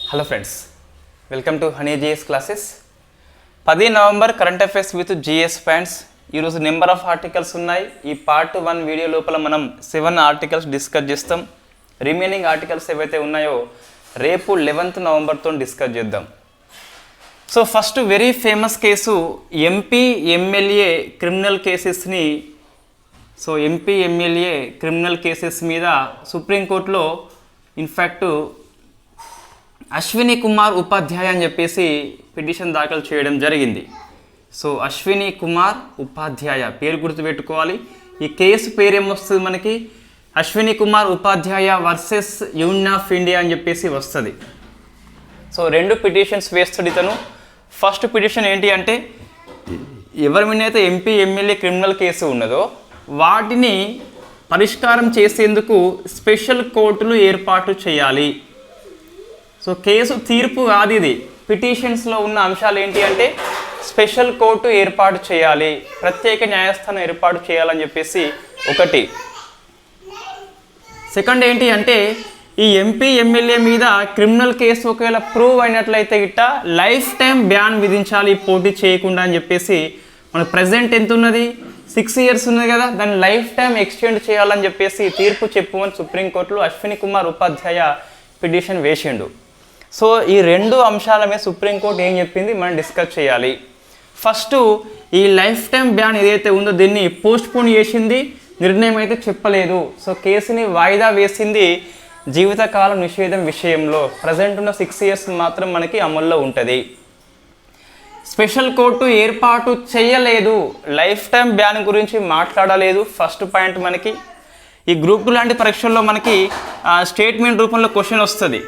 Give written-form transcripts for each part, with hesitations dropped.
Hello friends, welcome to Honey GS classes. 10 November current affairs with GS points. ఈరోజు number of articles ఉన్నాయి. ఈ part 1 video లోపల మనం 7 articles discuss చేస్తాం. Remaining articles ఏవైతే ఉన్నాయో రేపు 11th నవంబర్తో డిస్కస్ చేద్దాం. So first very famous case MP MLA criminal కేసెస్ని ఎంపీ ఎమ్మెల్యే క్రిమినల్ కేసెస్ మీద సుప్రీంకోర్టులో ఇన్ఫ్యాక్ట్ అశ్విని కుమార్ ఉపాధ్యాయ అని చెప్పేసి పిటిషన్ దాఖలు చేయడం జరిగింది. సో అశ్విని కుమార్ ఉపాధ్యాయ పేరు గుర్తుపెట్టుకోవాలి. ఈ కేసు పేరు ఏమొస్తుంది మనకి, అశ్విని కుమార్ ఉపాధ్యాయ వర్సెస్ యూనియన్ ఆఫ్ ఇండియా అని చెప్పేసి వస్తుంది. సో 2 పిటిషన్స్ వేస్తాడు ఇతను. ఫస్ట్ పిటిషన్ ఏంటి అంటే, ఎవరి మీద అయితే ఎంపీ ఎమ్మెల్యే క్రిమినల్ కేసు ఉన్నదో వాటిని పరిష్కారం చేసేందుకు స్పెషల్ కోర్టులు ఏర్పాటు చేయాలి. సో కేసు తీర్పు కాదు ఇది. పిటిషన్స్లో ఉన్న అంశాలు ఏంటి అంటే స్పెషల్ కోర్టు ఏర్పాటు చేయాలి, ప్రత్యేక న్యాయస్థానం ఏర్పాటు చేయాలని చెప్పేసి ఒకటి. సెకండ్ ఏంటి అంటే, ఈ ఎంపీ ఎమ్మెల్యే మీద క్రిమినల్ కేసు ఒకవేళ ప్రూవ్ అయినట్లయితే గిట్ట లైఫ్ టైం బ్యాన్ విధించాలి పోటీ చేయకుండా అని చెప్పేసి. మన ప్రజెంట్ ఎంత ఉన్నది, 6 years ఉన్నది కదా, దాన్ని లైఫ్ టైం ఎక్స్టెండ్ చేయాలని చెప్పేసి తీర్పు చెప్పుమని సుప్రీంకోర్టులో అశ్విని కుమార్ ఉపాధ్యాయ పిటిషన్ వేసిండు. సో ఈ 2 అంశాల మీద సుప్రీంకోర్టు ఏం చెప్పింది మనం డిస్కస్ చేయాలి. ఫస్ట్ ఈ లైఫ్ టైం బ్యాన్ ఏదైతే ఉందో దీన్ని పోస్ట్పోన్ చేసింది, నిర్ణయం అయితే చెప్పలేదు. సో కేసుని వాయిదా వేసింది జీవితకాలం నిషేధం విషయంలో. ప్రజెంట్ ఉన్న 6 years మాత్రం మనకి అమల్లో ఉంటుంది. స్పెషల్ కోర్టు ఏర్పాటు చేయలేదు, లైఫ్ టైం బ్యాన్ గురించి మాట్లాడలేదు. ఫస్ట్ పాయింట్ మనకి ఈ గ్రూప్ 2 లాంటి పరీక్షల్లో మనకి స్టేట్మెంట్ రూపంలో క్వశ్చన్ వస్తుంది.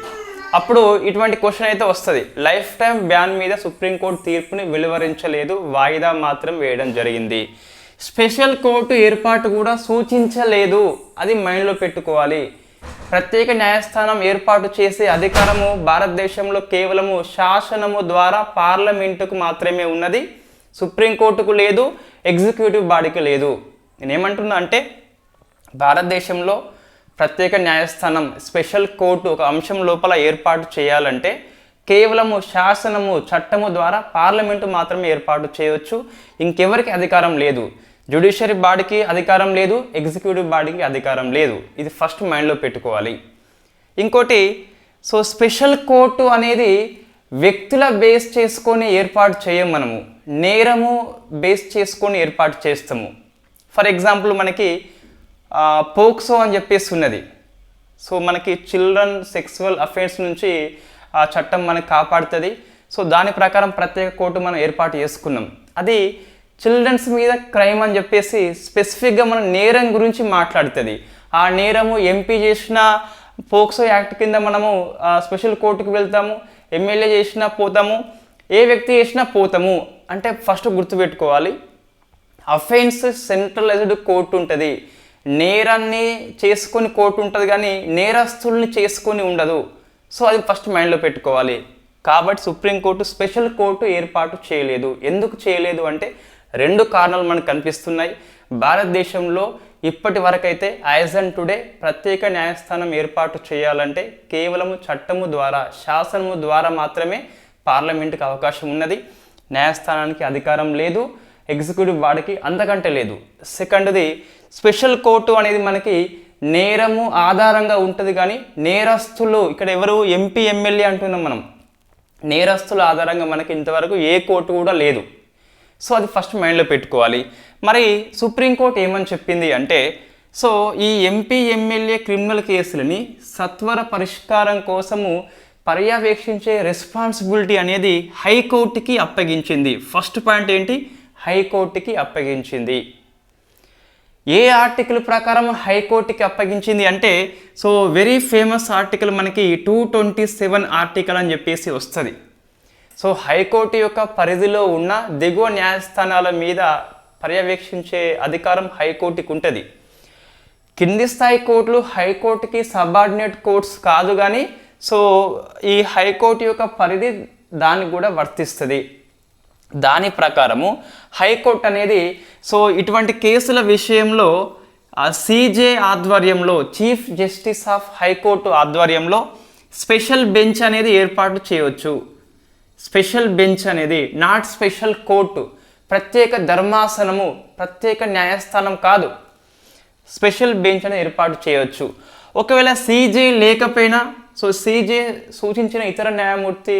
అప్పుడు ఇటువంటి క్వశ్చన్ అయితే వస్తుంది, లైఫ్ టైం బ్యాన్ మీద సుప్రీంకోర్టు తీర్పుని వెలువరించలేదు, వాయిదా మాత్రం వేయడం జరిగింది. స్పెషల్ కోర్టు ఏర్పాటు కూడా సూచించలేదు, అది మైండ్లో పెట్టుకోవాలి. ప్రత్యేక న్యాయస్థానం ఏర్పాటు చేసే అధికారము భారతదేశంలో కేవలము శాసనము ద్వారా పార్లమెంటుకు మాత్రమే ఉన్నది, సుప్రీంకోర్టుకు లేదు, ఎగ్జిక్యూటివ్ బాడీకి లేదు. నేనేమంటున్నా అంటే, భారతదేశంలో ప్రత్యేక న్యాయస్థానం స్పెషల్ కోర్టు ఒక అంశం లోపల ఏర్పాటు చేయాలంటే కేవలము శాసనము చట్టము ద్వారా పార్లమెంటు మాత్రమే ఏర్పాటు చేయవచ్చు, ఇంకెవరికి అధికారం లేదు. జ్యుడిషియరీ బాడీకి అధికారం లేదు, ఎగ్జిక్యూటివ్ బాడీకి అధికారం లేదు. ఇది ఫస్ట్ మైండ్లో పెట్టుకోవాలి. ఇంకోటి, సో స్పెషల్ కోర్టు అనేది వ్యక్తుల బేస్ చేసుకొని ఏర్పాటు చేయం, మనము నేరము బేస్ చేసుకొని ఏర్పాటు చేస్తాము. ఫర్ ఎగ్జాంపుల్ మనకి పోక్సో అని చెప్పేసి ఉన్నది. సో మనకి చిల్డ్రన్ సెక్సువల్ అఫెన్స్ నుంచి ఆ చట్టం మనకి కాపాడుతుంది. సో దాని ప్రకారం ప్రత్యేక కోర్టు మనం ఏర్పాటు చేసుకున్నాం. అది చిల్డ్రన్స్ మీద క్రైమ్ అని చెప్పేసి స్పెసిఫిక్గా మనం నేరం గురించి మాట్లాడుతుంది. ఆ నేరము ఎంపీ చేసిన పోక్సో యాక్ట్ కింద మనము స్పెషల్ కోర్టుకు వెళ్తాము, ఎమ్మెల్యే చేసినా పోతాము, ఏ వ్యక్తి చేసినా పోతాము. అంటే ఫస్ట్ గుర్తుపెట్టుకోవాలి, అఫెన్స్ సెంట్రలైజ్డ్ కోర్టు ఉంటుంది, నేరాన్ని చేసుకొని కోర్టు ఉంటుంది కానీ నేరస్తుల్ని చేసుకొని ఉండదు. సో అది ఫస్ట్ మైండ్లో పెట్టుకోవాలి. కాబట్టి సుప్రీంకోర్టు స్పెషల్ కోర్టు ఏర్పాటు చేయలేదు. ఎందుకు చేయలేదు అంటే 2 కారణాలు మనకు కనిపిస్తున్నాయి. భారతదేశంలో ఇప్పటి వరకైతే యాజ్ అండ్ టుడే ప్రత్యేక న్యాయస్థానం ఏర్పాటు చేయాలంటే కేవలము చట్టము ద్వారా శాసనము ద్వారా మాత్రమే పార్లమెంటుకి అవకాశం ఉన్నది, న్యాయస్థానానికి అధికారం లేదు, ఎగ్జిక్యూటివ్ బాడీకి అంతకంటే లేదు. సెకండ్ది, స్పెషల్ కోర్టు అనేది మనకి నేరము ఆధారంగా ఉంటుంది కానీ నేరస్తులు, ఇక్కడ ఎవరు ఎంపీ ఎమ్మెల్యే అంటున్నాం మనం, నేరస్తుల ఆధారంగా మనకి ఇంతవరకు ఏ కోర్టు కూడా లేదు. సో అది ఫస్ట్ మైండ్లో పెట్టుకోవాలి. మరి సుప్రీంకోర్టు ఏమని చెప్పింది అంటే, సో ఈ ఎంపీ ఎమ్మెల్యే క్రిమినల్ కేసులని సత్వర పరిష్కారం కోసము పర్యవేక్షించే రెస్పాన్సిబిలిటీ అనేది హైకోర్టుకి అప్పగించింది. ఫస్ట్ పాయింట్ ఏంటి, హైకోర్టుకి అప్పగించింది. ఏ ఆర్టికల్ ప్రకారం హైకోర్టుకి అప్పగించింది అంటే, సో వెరీ ఫేమస్ ఆర్టికల్ మనకి 227 ఆర్టికల్ అని చెప్పేసి వస్తుంది. సో హైకోర్టు యొక్క పరిధిలో ఉన్న దిగువ న్యాయస్థానాల మీద పర్యవేక్షించే అధికారం హైకోర్టుకి ఉంటుంది. కింది స్థాయి కోర్టులు హైకోర్టుకి సబార్డినేట్ కోర్ట్స్ కాదు కానీ సో ఈ హైకోర్టు యొక్క పరిధి దానికి కూడా వర్తిస్తుంది. దాని ప్రకారము హైకోర్టు అనేది సో ఇటువంటి కేసుల విషయంలో సిజే ఆధ్వర్యంలో, చీఫ్ జస్టిస్ ఆఫ్ హైకోర్టు ఆధ్వర్యంలో స్పెషల్ బెంచ్ అనేది ఏర్పాటు చేయవచ్చు. స్పెషల్ బెంచ్ అనేది నాట్ స్పెషల్ కోర్టు, ప్రత్యేక ధర్మాసనము, ప్రత్యేక న్యాయస్థానం కాదు. స్పెషల్ బెంచ్ అనేది ఏర్పాటు చేయవచ్చు. ఒకవేళ సీజే లేకపోయినా సో సీజే సూచించిన ఇతర న్యాయమూర్తి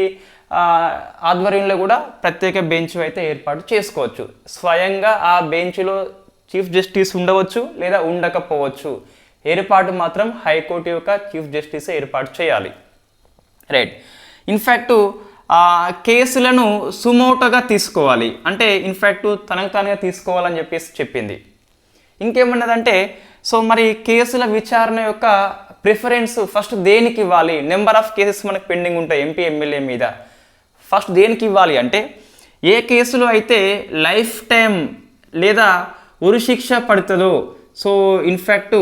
ఆధ్వర్యంలో కూడా ప్రత్యేక బెంచ్ అయితే ఏర్పాటు చేసుకోవచ్చు. స్వయంగా ఆ బెంచ్లో చీఫ్ జస్టిస్ ఉండవచ్చు లేదా ఉండకపోవచ్చు. ఏర్పాటు మాత్రం హైకోర్టు యొక్క చీఫ్ జస్టిస్ ఏర్పాటు చేయాలి. రైట్. ఇన్ఫ్యాక్టు కేసులను సుమోటోగా తీసుకోవాలి, అంటే ఇన్ఫ్యాక్టు తనకు తానుగా తీసుకోవాలని చెప్పేసి చెప్పింది. ఇంకేమన్నదంటే సో మరి కేసుల విచారణ యొక్క ప్రిఫరెన్స్ ఫస్ట్ దేనికి ఇవ్వాలి? నెంబర్ ఆఫ్ కేసెస్ మనకు పెండింగ్ ఉంటాయి ఎంపీ ఎమ్మెల్యే మీద. ఫస్ట్ దేనికి ఇవ్వాలి అంటే ఏ కేసులో అయితే లైఫ్ టైం లేదా ఉరిశిక్ష పడుతుందో సో ఇన్ఫ్యాక్టు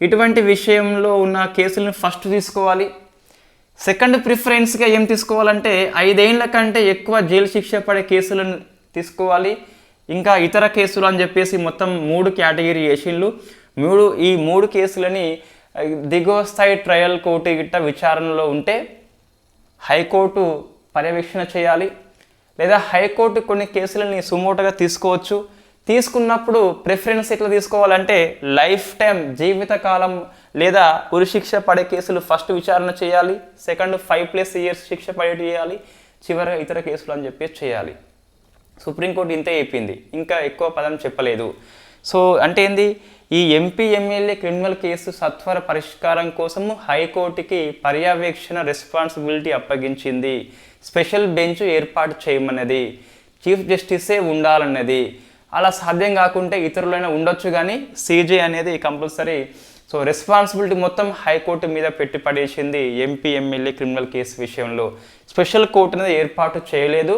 ఇటువంటి విషయంలో ఉన్న కేసులను ఫస్ట్ తీసుకోవాలి. సెకండ్ ప్రిఫరెన్స్గా ఏం తీసుకోవాలంటే 5 ఏళ్ల కంటే ఎక్కువ జైలు శిక్ష పడే కేసులను తీసుకోవాలి. ఇంకా ఇతర కేసులు అని చెప్పేసి మొత్తం 3 కేటగిరీ చేసిండ్లు. ఈ 3 కేసులని దిగువ స్థాయి ట్రయల్ కోర్టు గిట్ట విచారణలో ఉంటే హైకోర్టు పర్యవేక్షణ చేయాలి, లేదా హైకోర్టు కొన్ని కేసులని సుమోటోగా తీసుకోవచ్చు. తీసుకున్నప్పుడు ప్రిఫరెన్స్ ఎట్లా తీసుకోవాలంటే లైఫ్ టైం, జీవితకాలం లేదా ఉరిశిక్ష పడే కేసులు ఫస్ట్ విచారణ చేయాలి, సెకండ్ 5+ ఇయర్స్ శిక్ష పడే చేయాలి, చివరిగా ఇతర కేసులు అని చెప్పేసి చేయాలి. సుప్రీంకోర్టు ఇంతే చెప్పింది, ఇంకా ఎక్కువ పదం చెప్పలేదు. సో అంటే ఏంది, ఈ ఎంపీ ఎమ్మెల్యే క్రిమినల్ కేసు సత్వర పరిష్కారం కోసము హైకోర్టుకి పర్యవేక్షణ రెస్పాన్సిబిలిటీ అప్పగించింది. స్పెషల్ బెంచ్ ఏర్పాటు చేయమన్నది, చీఫ్ జస్టిసే ఉండాలన్నది. అలా సాధ్యం కాకుంటే ఇతరులైనా ఉండొచ్చు, కానీ సీజే అనేది కంపల్సరీ. సో రెస్పాన్సిబిలిటీ మొత్తం హైకోర్టు మీద పెట్టి పడేసింది ఎంపీ ఎమ్మెల్యే క్రిమినల్ కేసు విషయంలో. స్పెషల్ కోర్టు అనేది ఏర్పాటు చేయలేదు,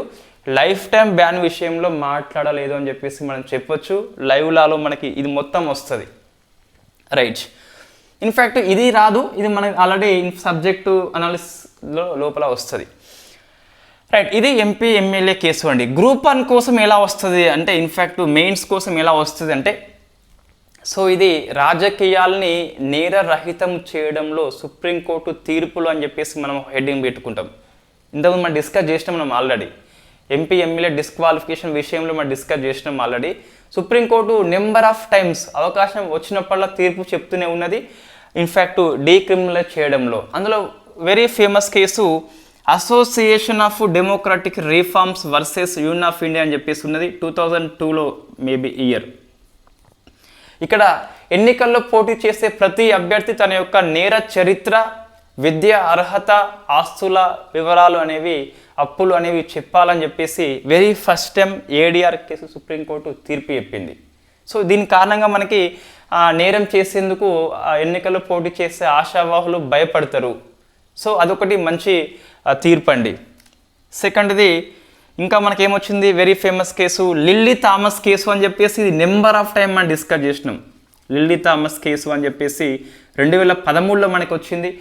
లైఫ్ టైం బ్యాన్ విషయంలో మాట్లాడలేదు అని చెప్పేసి మనం చెప్పొచ్చు. లైవ్ లాలో మనకి ఇది మొత్తం వస్తుంది. రైట్. ఇన్ఫ్యాక్ట్ ఇది రాదు, ఇది మనకి ఆల్రెడీ సబ్జెక్టు అనాలిసిస్లో లోపల వస్తుంది. రైట్. ఇది ఎంపీ ఎమ్మెల్యే కేసు అండి. గ్రూప్ 1 కోసం ఎలా వస్తుంది అంటే ఇన్ఫ్యాక్ట్ మెయిన్స్ కోసం ఎలా వస్తుంది అంటే సో ఇది రాజకీయాల్ని నేరరహితం చేయడంలో సుప్రీంకోర్టు తీర్పులు అని చెప్పేసి మనం హెడ్డింగ్ పెట్టుకుంటాం. ఇంతకుముందు మనం డిస్కస్ చేసినాం, మనం ఆల్రెడీ ఎంపీ ఎమ్మెల్యే డిస్క్వాలిఫికేషన్ విషయంలో మనం డిస్కస్ చేసినాం already. Supreme court number of times అవకాశం వచ్చినప్పుడల్లా తీర్పు చెప్తూనే ఉన్నది ఇన్ఫ్యాక్ట్ డీక్రిమినలైజ్ చేయడంలో. అందులో very famous case association of democratic reforms versus union of India అని చెప్పేసి ఉన్నది, 2002లో మేబీ ఇయర్. ఇక్కడ ఎన్నికల్లో పోటీ చేసే ప్రతి అభ్యర్థి తన యొక్క నేర చరిత్ర, విద్య అర్హత, ఆస్తుల వివరాలు అనేవి, అప్పులు అనేవి చెప్పాలని చెప్పేసి very first time ADR case supreme court తీర్పు చెప్పింది. సో దీని కారణంగా మనకి నేరం చేసేందుకు ఎన్నికల్లో పోటీ చేసే ఆశావాహులు భయపడతారు. సో అదొకటి మంచి తీర్పు అండి. సెకండ్ది ఇంకా మనకేమొచ్చింది, very famous case Lily Thomas case అని చెప్పేసి ఇది నెంబర్ ఆఫ్ టైం మనం డిస్కస్ చేసినాం. లిల్లీ థామస్ కేసు అని చెప్పేసి 2013లో మనకు వచ్చింది.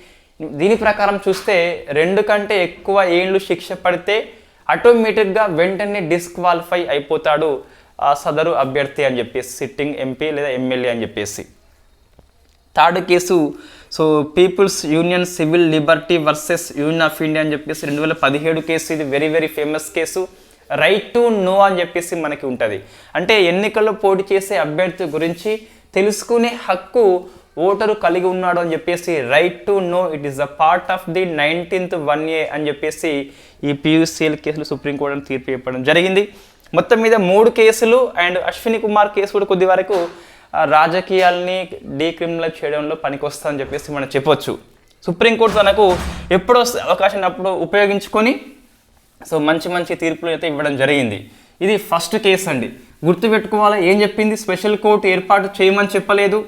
దీని ప్రకారం చూస్తే 2 కంటే ఎక్కువ ఏళ్ళు శిక్ష పడితే ఆటోమేటిక్గా వెంటనే డిస్క్వాలిఫై అయిపోతాడు ఆ సదరు అభ్యర్థి అని చెప్పేసి, సిట్టింగ్ ఎంపీ లేదా ఎమ్మెల్యే అని చెప్పేసి. Third case so people's union civil liberty versus union of India అని చెప్పేసి 2017 కేసు. ఇది very very famous case. Right to know అని చెప్పేసి మనకి ఉంటుంది. అంటే ఎన్నికల్లో పోటీ చేసే అభ్యర్థి గురించి తెలుసుకునే హక్కు ఓటరు కలిగి ఉన్నాడు అని చెప్పేసి right to no it is a part of the 19th 1A అని చెప్పేసి ఈ PUCL కేసులు సుప్రీంకోర్టు తీర్పు చెప్పడం జరిగింది. మొత్తం మీద 3 కేసులు అండ్ అశ్విని కుమార్ కేసు కూడా కొద్ది వరకు రాజకీయాల్ని డీక్రిమినలైజ్ చేయడంలో పనికొస్తుందని చెప్పేసి మనం చెప్పొచ్చు. సుప్రీంకోర్టు తనకు ఎప్పుడో అవకాశం అప్పుడు ఉపయోగించుకొని సో మంచి మంచి తీర్పులు అయితే ఇవ్వడం జరిగింది. ఇది ఫస్ట్ కేసు అండి, గుర్తుపెట్టుకోవాలి. ఏం చెప్పింది, స్పెషల్ కోర్టు ఏర్పాటు చేయమని చెప్పలేదు,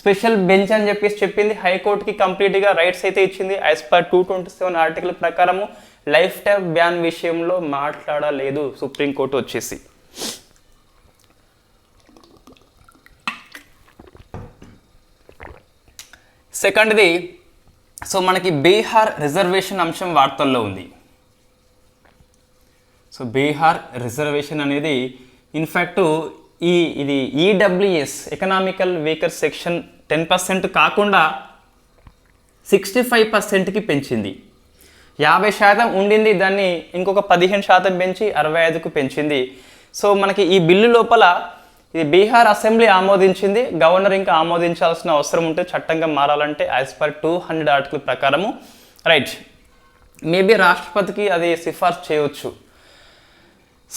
స్పెషల్ బెంచ్ అని చెప్పేసి చెప్పింది. హైకోర్టుకి కంప్లీట్గా రైట్స్ అయితే ఇచ్చింది. యాజ్ పర్ 227 ఆర్టికల్ ప్రకారము లైఫ్ టైం బ్యాన్ విషయంలో మాట్లాడలేదు సుప్రీంకోర్టు వచ్చేసి. సెకండ్ది సో మనకి బీహార్ రిజర్వేషన్ అంశం వార్తల్లో ఉంది. సో బీహార్ రిజర్వేషన్ అనేది ఇన్ఫ్యాక్ట్ ఇది ఈడబ్ల్యూఎస్ ఎకనామికల్ వీకర్ సెక్షన్ 10% కాకుండా 65%కి పెంచింది. 50% ఉండింది, దాన్ని ఇంకొక 15% పెంచి 65కు పెంచింది. సో మనకి ఈ బిల్లు లోపల ఇది బీహార్ అసెంబ్లీ ఆమోదించింది, గవర్నర్ ఇంకా ఆమోదించాల్సిన అవసరం ఉంటే చట్టంగా మారాలంటే యాజ్ పర్ 200 ఆర్టికల్ ప్రకారము. రైట్, మేబీ రాష్ట్రపతికి అది సిఫార్సు చేయవచ్చు.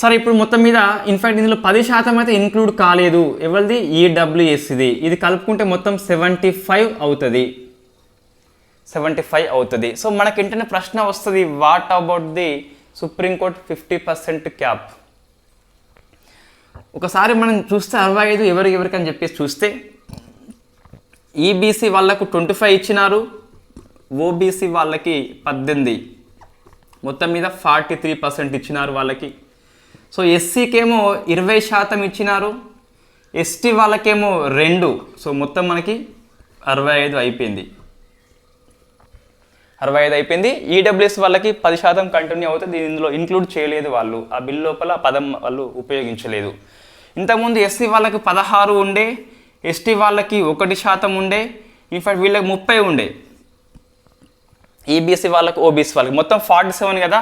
సరే, ఇప్పుడు మొత్తం మీద ఇన్ఫ్యాక్ట్ ఇందులో 10% అయితే ఇంక్లూడ్ కాలేదు. ఎవరిది? ఈడబ్ల్యూఎస్ది. ఇది కలుపుకుంటే మొత్తం 75 అవుతుంది. 75 అవుతుంది. సో మనకి ఏంటంటే ప్రశ్న వస్తుంది, what about the supreme court 50% cap? ఒకసారి మనం చూస్తే 65 ఎవరికని చెప్పేసి చూస్తే ఈబీసీ వాళ్ళకు 25 ఇచ్చినారు, ఓబీసీ వాళ్ళకి 18, మొత్తం మీద 43% ఇచ్చినారు వాళ్ళకి. సో ఎస్సీకేమో 20% ఇచ్చినారు, ఎస్టీ వాళ్ళకేమో 2. సో మొత్తం మనకి 65 అయిపోయింది. 65 అయిపోయింది. ఈడబ్ల్యూఎస్ వాళ్ళకి 10% కంటిన్యూ అవుతుంది. ఇందులో ఇంక్లూడ్ చేయలేదు వాళ్ళు, ఆ బిల్ లోపల పదం వాళ్ళు ఉపయోగించలేదు. ఇంతకుముందు ఎస్సీ వాళ్ళకి 16 ఉండే, ఎస్టీ వాళ్ళకి 1% ఉండే, ఇన్ఫాక్ట్ వీళ్ళకి 30 ఉండే, ఈబీసీ వాళ్ళకి ఓబీసీ వాళ్ళకి మొత్తం 47 కదా.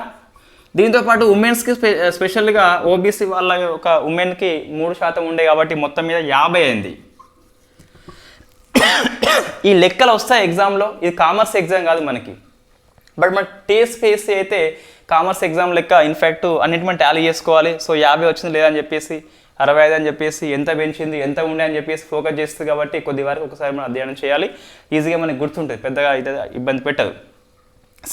దీంతోపాటు ఉమెన్స్కి స్పెషల్గా ఓబీసీ వాళ్ళ ఒక ఉమెన్కి 3% ఉండే కాబట్టి మొత్తం మీద 50 అయింది. ఈ లెక్కలు వస్తాయి ఎగ్జామ్లో. ఇది కామర్స్ ఎగ్జామ్ కాదు మనకి, బట్ మన టీఎస్పీఎస్సీ అయితే కామర్స్ ఎగ్జామ్ లెక్క ఇన్ఫ్యాక్ట్ అన్నిటి మనం టాలీ చేసుకోవాలి. సో 50 వచ్చింది లేదని చెప్పేసి 65 అని చెప్పేసి ఎంత పెంచింది ఎంత ఉండే అని చెప్పేసి ఫోకస్ చేస్తుంది కాబట్టి కొద్ది వరకు ఒకసారి మనం అధ్యయనం చేయాలి. ఈజీగా మనకి గుర్తుంటుంది, పెద్దగా ఇబ్బంది పెట్టదు.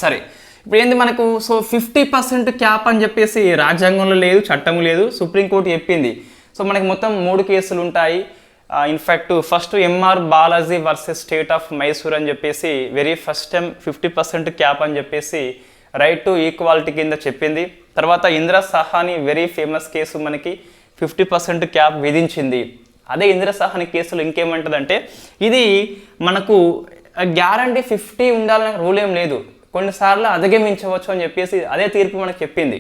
సరే, ఇప్పుడు ఏంది మనకు? సో 50% క్యాప్ అని చెప్పేసి రాజ్యాంగంలో లేదు, చట్టం లేదు, సుప్రీంకోర్టు చెప్పింది. సో మనకి మొత్తం 3 కేసులు ఉంటాయి. In fact first MR Balaji versus state of Mysore అని చెప్పేసి వెరీ ఫస్ట్ టైం 50% క్యాప్ అని చెప్పేసి రైట్ టు ఈక్వాలిటీ కింద చెప్పింది. తర్వాత Indira Sawhney very famous case మనకి 50% క్యాప్ విధించింది. అదే ఇందిరా సహాని కేసులో ఇంకేమంటుందంటే ఇది మనకు గ్యారంటీ 50 ఉండాలనే రూల్ ఏం లేదు, కొన్నిసార్లు అధిగమించవచ్చు అని చెప్పేసి అదే తీర్పు మనకు చెప్పింది.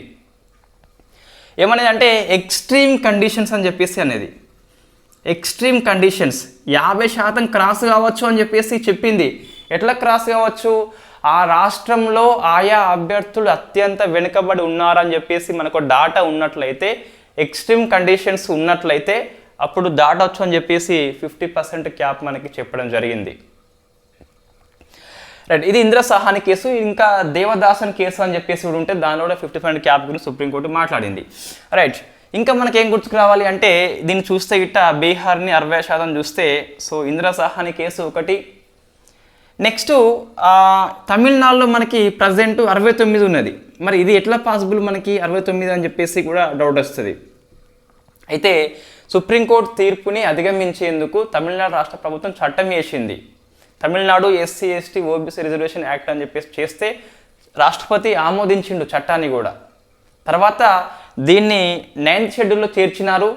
ఏమనేది అంటే ఎక్స్ట్రీమ్ కండిషన్స్ అని చెప్పేసి అనేది. ఎక్స్ట్రీమ్ కండిషన్స్ 50% క్రాస్ కావచ్చు అని చెప్పేసి చెప్పింది. ఎట్లా క్రాస్ కావచ్చు? ఆ రాష్ట్రంలో ఆయా అభ్యర్థులు అత్యంత వెనుకబడి ఉన్నారని చెప్పేసి మనకు డాటా ఉన్నట్లయితే, ఎక్స్ట్రీమ్ కండిషన్స్ ఉన్నట్లయితే అప్పుడు దాటవచ్చు అని చెప్పేసి 50% క్యాప్ మనకి చెప్పడం జరిగింది. రైట్, ఇది ఇందిరా సహాని కేసు. ఇంకా దేవదాసన్ కేసు అని చెప్పేసి కూడా ఉంటే దానిలో కూడా 50% క్యాప్ గురించి సుప్రీంకోర్టు మాట్లాడింది. రైట్, ఇంకా మనకేం గుర్తుకు రావాలి అంటే దీన్ని చూస్తే గిట్ట బీహార్ని 60% చూస్తే, సో ఇందిరా సహాని కేసు ఒకటి. నెక్స్ట్ తమిళనాడులో మనకి ప్రజెంట్ 69 ఉన్నది. మరి ఇది ఎట్లా పాసిబుల్ మనకి 69 అని చెప్పేసి కూడా డౌట్ వస్తుంది. అయితే సుప్రీంకోర్టు తీర్పుని అధిగమించేందుకు తమిళనాడు రాష్ట్ర ప్రభుత్వం చట్టం వేసింది. Tamil Nadu SC ST OBC reservation act అని చెప్పేసి చేస్తే రాష్ట్రపతి ఆమోదించిండు చట్టాన్ని కూడా. తర్వాత దీన్ని 9th షెడ్యూల్లో చేర్చినారు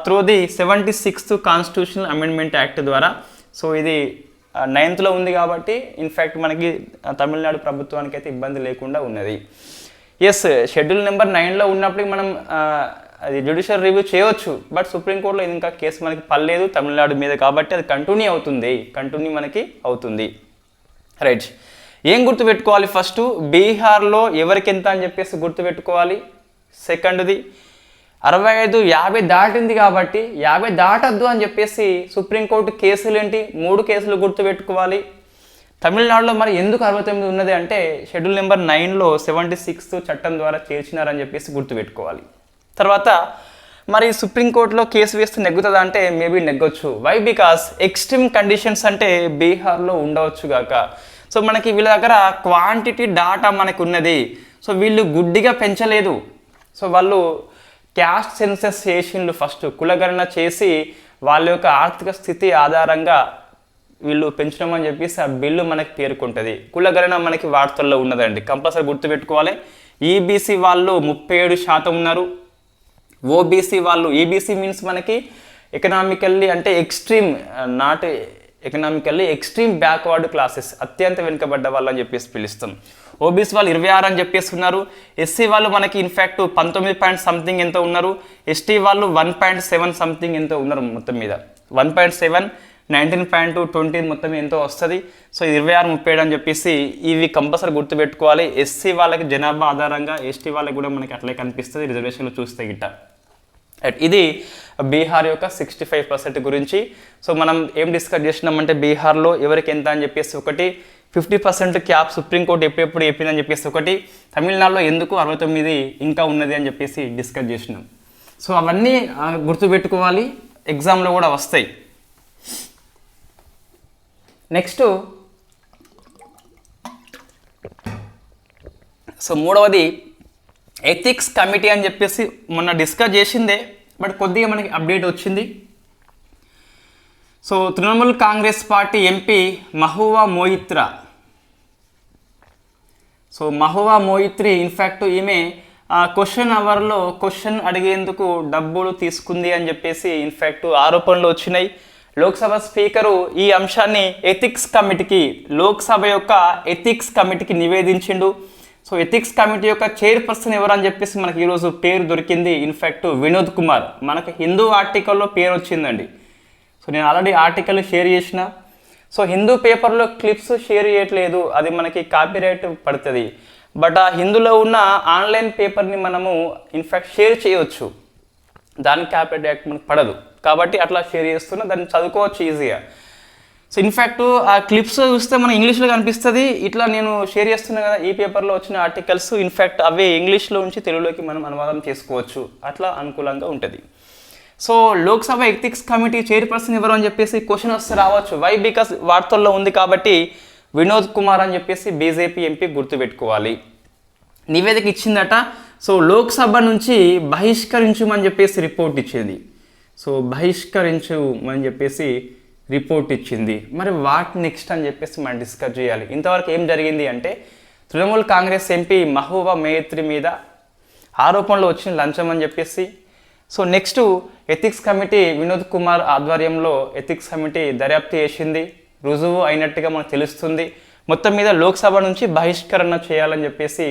through the 76th constitutional amendment act ద్వారా. సో ఇది 9th ఉంది కాబట్టి ఇన్ఫ్యాక్ట్ మనకి తమిళనాడు ప్రభుత్వానికి అయితే ఇబ్బంది లేకుండా ఉన్నది. ఎస్, షెడ్యూల్ నెంబర్ 9లో ఉన్నప్పటికీ మనం అది జ్యుడిషియల్ రివ్యూ చేయవచ్చు, బట్ సుప్రీంకోర్టులో ఇంకా కేసు మనకి పర్లేదు తమిళనాడు మీద కాబట్టి అది కంటిన్యూ మనకి అవుతుంది. రైట్, ఏం గుర్తుపెట్టుకోవాలి? ఫస్ట్ బీహార్లో ఎవరికి ఎంత అని చెప్పేసి గుర్తుపెట్టుకోవాలి. సెకండ్ది 65 50 దాటింది కాబట్టి 50 దాటద్దు అని చెప్పేసి సుప్రీంకోర్టు కేసులు ఏంటి? 3 కేసులు గుర్తుపెట్టుకోవాలి. తమిళనాడులో మరి ఎందుకు 69 ఉన్నది అంటే షెడ్యూల్ నెంబర్ 9లో 76th చట్టం ద్వారా చేర్చినారని చెప్పేసి గుర్తుపెట్టుకోవాలి. తర్వాత మరి సుప్రీంకోర్టులో కేసు వేస్తే నెగ్గుతుందా అంటే మేబీ నెగ్గొచ్చు. వై? బికాస్ ఎక్స్ట్రీమ్ కండిషన్స్ అంటే బీహార్లో ఉండవచ్చు గాక. సో మనకి వీళ్ళ దగ్గర క్వాంటిటీ డాటా మనకు ఉన్నది. సో వీళ్ళు గుడ్డిగా పెంచలేదు. సో వాళ్ళు క్యాస్ట్ సెన్సస్ చేసిండ్రు, ఫస్ట్ కులగణన చేసి వాళ్ళ యొక్క ఆర్థిక స్థితి ఆధారంగా వీళ్ళు పెంచడం అని చెప్పేసి ఆ బిల్లు మనకి పేర్కొంటుంది. కులగణన మనకి వార్తల్లో ఉన్నదండి, కంపల్సరీ గుర్తుపెట్టుకోవాలి. ఈబీసీ వాళ్ళు 37% ఉన్నారు. ఓబీసీ వాళ్ళు, ఈబీసీ మీన్స్ మనకి ఎకనామికల్లీ అంటే extreme, not economically extreme backward classes, అత్యంత వెనుకబడ్డ వాళ్ళు అని చెప్పేసి పిలుస్తాం. ఓబీసీ వాళ్ళు 26 అని చెప్పేసి ఉన్నారు. ఎస్సీ వాళ్ళు మనకి ఇన్ఫ్యాక్ట్ 19 సంథింగ్ ఎంతో ఉన్నారు. ఎస్టీ వాళ్ళు 1.7 సంథింగ్ ఎంతో ఉన్నారు. మొత్తం మీద 1.7 19.20 మొత్తం ఎంతో వస్తుంది. సో 26, 37 అని చెప్పేసి ఇవి కంపల్సరీ గుర్తుపెట్టుకోవాలి. ఎస్సీ వాళ్ళకి జనాభా ఆధారంగా, ఎస్టీ వాళ్ళకి కూడా మనకి అట్లే కనిపిస్తుంది రిజర్వేషన్లు చూస్తే గిట్ట. ఇది బీహార్ యొక్క 65% గురించి. సో మనం ఏం డిస్కస్ చేసినామంటే బీహార్లో ఎవరికి ఎంత అని చెప్పేసి ఒకటి, 50% క్యాప్ సుప్రీంకోర్టు ఎప్పుడెప్పుడు చెప్పిందని చెప్పేసి ఒకటి, తమిళనాడులో ఎందుకు 69 ఇంకా ఉన్నది అని చెప్పేసి డిస్కస్ చేసినాం. సో అవన్నీ గుర్తుపెట్టుకోవాలి, ఎగ్జామ్లో కూడా వస్తాయి. నెక్స్ట్ సో మూడవది ఎథిక్స్ కమిటీ అని చెప్పేసి మొన్న డిస్కస్ చేసిందే, బట్ కొద్దిగా మనకి అప్డేట్ వచ్చింది. So Trinamool Congress party MP Mahua Moitra, so Mahua Moitra in fact ఈమె క్వశ్చన్ అవర్లో క్వశ్చన్ అడిగేందుకు డబ్బులు తీసుకుంది అని చెప్పేసి ఇన్ఫ్యాక్ట్ ఆరోపణలు వచ్చినాయి. లోక్సభ స్పీకరు ఈ అంశాన్ని ఎథిక్స్ కమిటీకి, లోక్సభ యొక్క ఎథిక్స్ కమిటీకి నివేదించిండు. సో ఎథిక్స్ కమిటీ యొక్క చైర్పర్సన్ ఎవరని చెప్పేసి మనకి ఈరోజు పేరు దొరికింది. ఇన్ఫ్యాక్ట్ వినోద్ కుమార్, మనకు హిందూ ఆర్టికల్లో పేరు వచ్చిందండి. సో నేను ఆల్రెడీ ఆర్టికల్ షేర్ చేసిన. సో హిందూ పేపర్లో క్లిప్స్ షేర్ చేయట్లేదు, అది మనకి కాపీరైట్ పడుతుంది. బట్ ఆ హిందూలో ఉన్న ఆన్లైన్ పేపర్ని మనము ఇన్ఫ్యాక్ట్ షేర్ చేయవచ్చు, దానికి కాపీరైట్ యాక్ట్ మనకు పడదు. కాబట్టి అట్లా షేర్ చేస్తున్నా, దాన్ని చదువుకోవచ్చు ఈజీగా. సో ఇన్ఫ్యాక్ట్ ఆ క్లిప్స్ చూస్తే మన ఇంగ్లీష్లో కనిపిస్తుంది. ఇట్లా నేను షేర్ చేస్తున్నా కదా, ఈ పేపర్లో వచ్చిన ఆర్టికల్స్ ఇన్ఫ్యాక్ట్ అవే ఇంగ్లీష్లో ఉంచి తెలుగులోకి మనం అనువాదం చేసుకోవచ్చు, అట్లా అనుకూలంగా ఉంటుంది. So Lok Sabha ethics committee chairperson ఎవరు అని చెప్పేసి క్వశ్చన్ వస్తే రావచ్చు. వై? బికాస్ వార్తల్లో ఉంది కాబట్టి వినోద్ కుమార్ అని చెప్పేసి బీజేపీ ఎంపీ గుర్తుపెట్టుకోవాలి. నివేదిక ఇచ్చిందట. సో లోక్సభ నుంచి బహిష్కరించమని చెప్పేసి రిపోర్ట్ ఇచ్చింది. సో బహిష్కరించమని చెప్పేసి రిపోర్ట్ ఇచ్చింది. మరి వాట్ నెక్స్ట్ అని చెప్పేసి మనం డిస్కస్ చేయాలి. ఇంతవరకు ఏం జరిగింది అంటే తృణమూల్ కాంగ్రెస్ ఎంపీ మహువా మొయిత్రి మీద ఆరోపణలు వచ్చిన లంచం అని చెప్పేసి. So next ethics committee Vinod Kumar ఆధ్వర్యంలో ఎథిక్స్ కమిటీ దర్యాప్తు చేసింది, రుజువు అయినట్టుగా మనకు తెలుస్తుంది. మొత్తం మీద లోక్సభ నుంచి బహిష్కరణ చేయాలని చెప్పేసి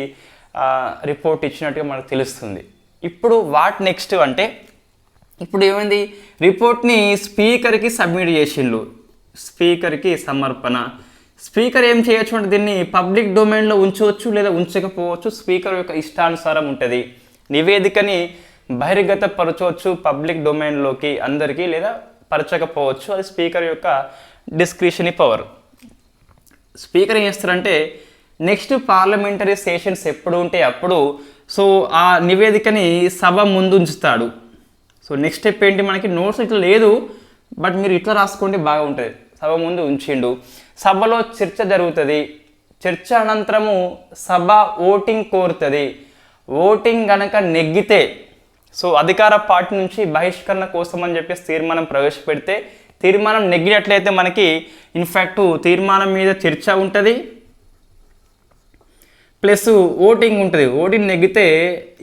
రిపోర్ట్ ఇచ్చినట్టుగా మనకు తెలుస్తుంది. ఇప్పుడు వాట్ నెక్స్ట్ అంటే ఇప్పుడు ఏమైంది, రిపోర్ట్ని స్పీకర్కి సబ్మిట్ చేసిండ్రు, స్పీకర్కి సమర్పణ. స్పీకర్ ఏం చేయొచ్చు అంటే దీన్ని పబ్లిక్ డొమైన్లో ఉంచవచ్చు లేదా ఉంచకపోవచ్చు, స్పీకర్ యొక్క ఇష్టానుసారం ఉంటుంది. నివేదికని బహిర్గతపరచవచ్చు పబ్లిక్ డొమైన్లోకి అందరికీ, లేదా పరచకపోవచ్చు, అది స్పీకర్ యొక్క డిస్క్రిషనరీ పవర్. స్పీకర్ ఏం చేస్తారంటే నెక్స్ట్ పార్లమెంటరీ సెషన్స్ ఎప్పుడు ఉంటే అప్పుడు సో ఆ నివేదికని సభ ముందు ఉంచుతాడు. సో నెక్స్ట్ స్టెప్ ఏంటి, మనకి నోట్స్ ఇట్లా లేదు, బట్ మీరు ఇట్లా రాసుకోండి బాగా ఉంటుంది. సభ ముందు ఉంచిండు, సభలో చర్చ జరుగుతుంది, చర్చ అనంతరము సభ ఓటింగ్ కోరుతుంది. ఓటింగ్ కనుక నెగ్గితే సో అధికార పార్టీ నుంచి బహిష్కరణ కోసం అని చెప్పేసి తీర్మానం ప్రవేశపెడితే, తీర్మానం నెగ్గినట్లయితే మనకి ఇన్ఫ్యాక్ట్ తీర్మానం మీద చర్చ ఉంటుంది ప్లస్ ఓటింగ్ ఉంటుంది. ఓటింగ్ నెగ్గితే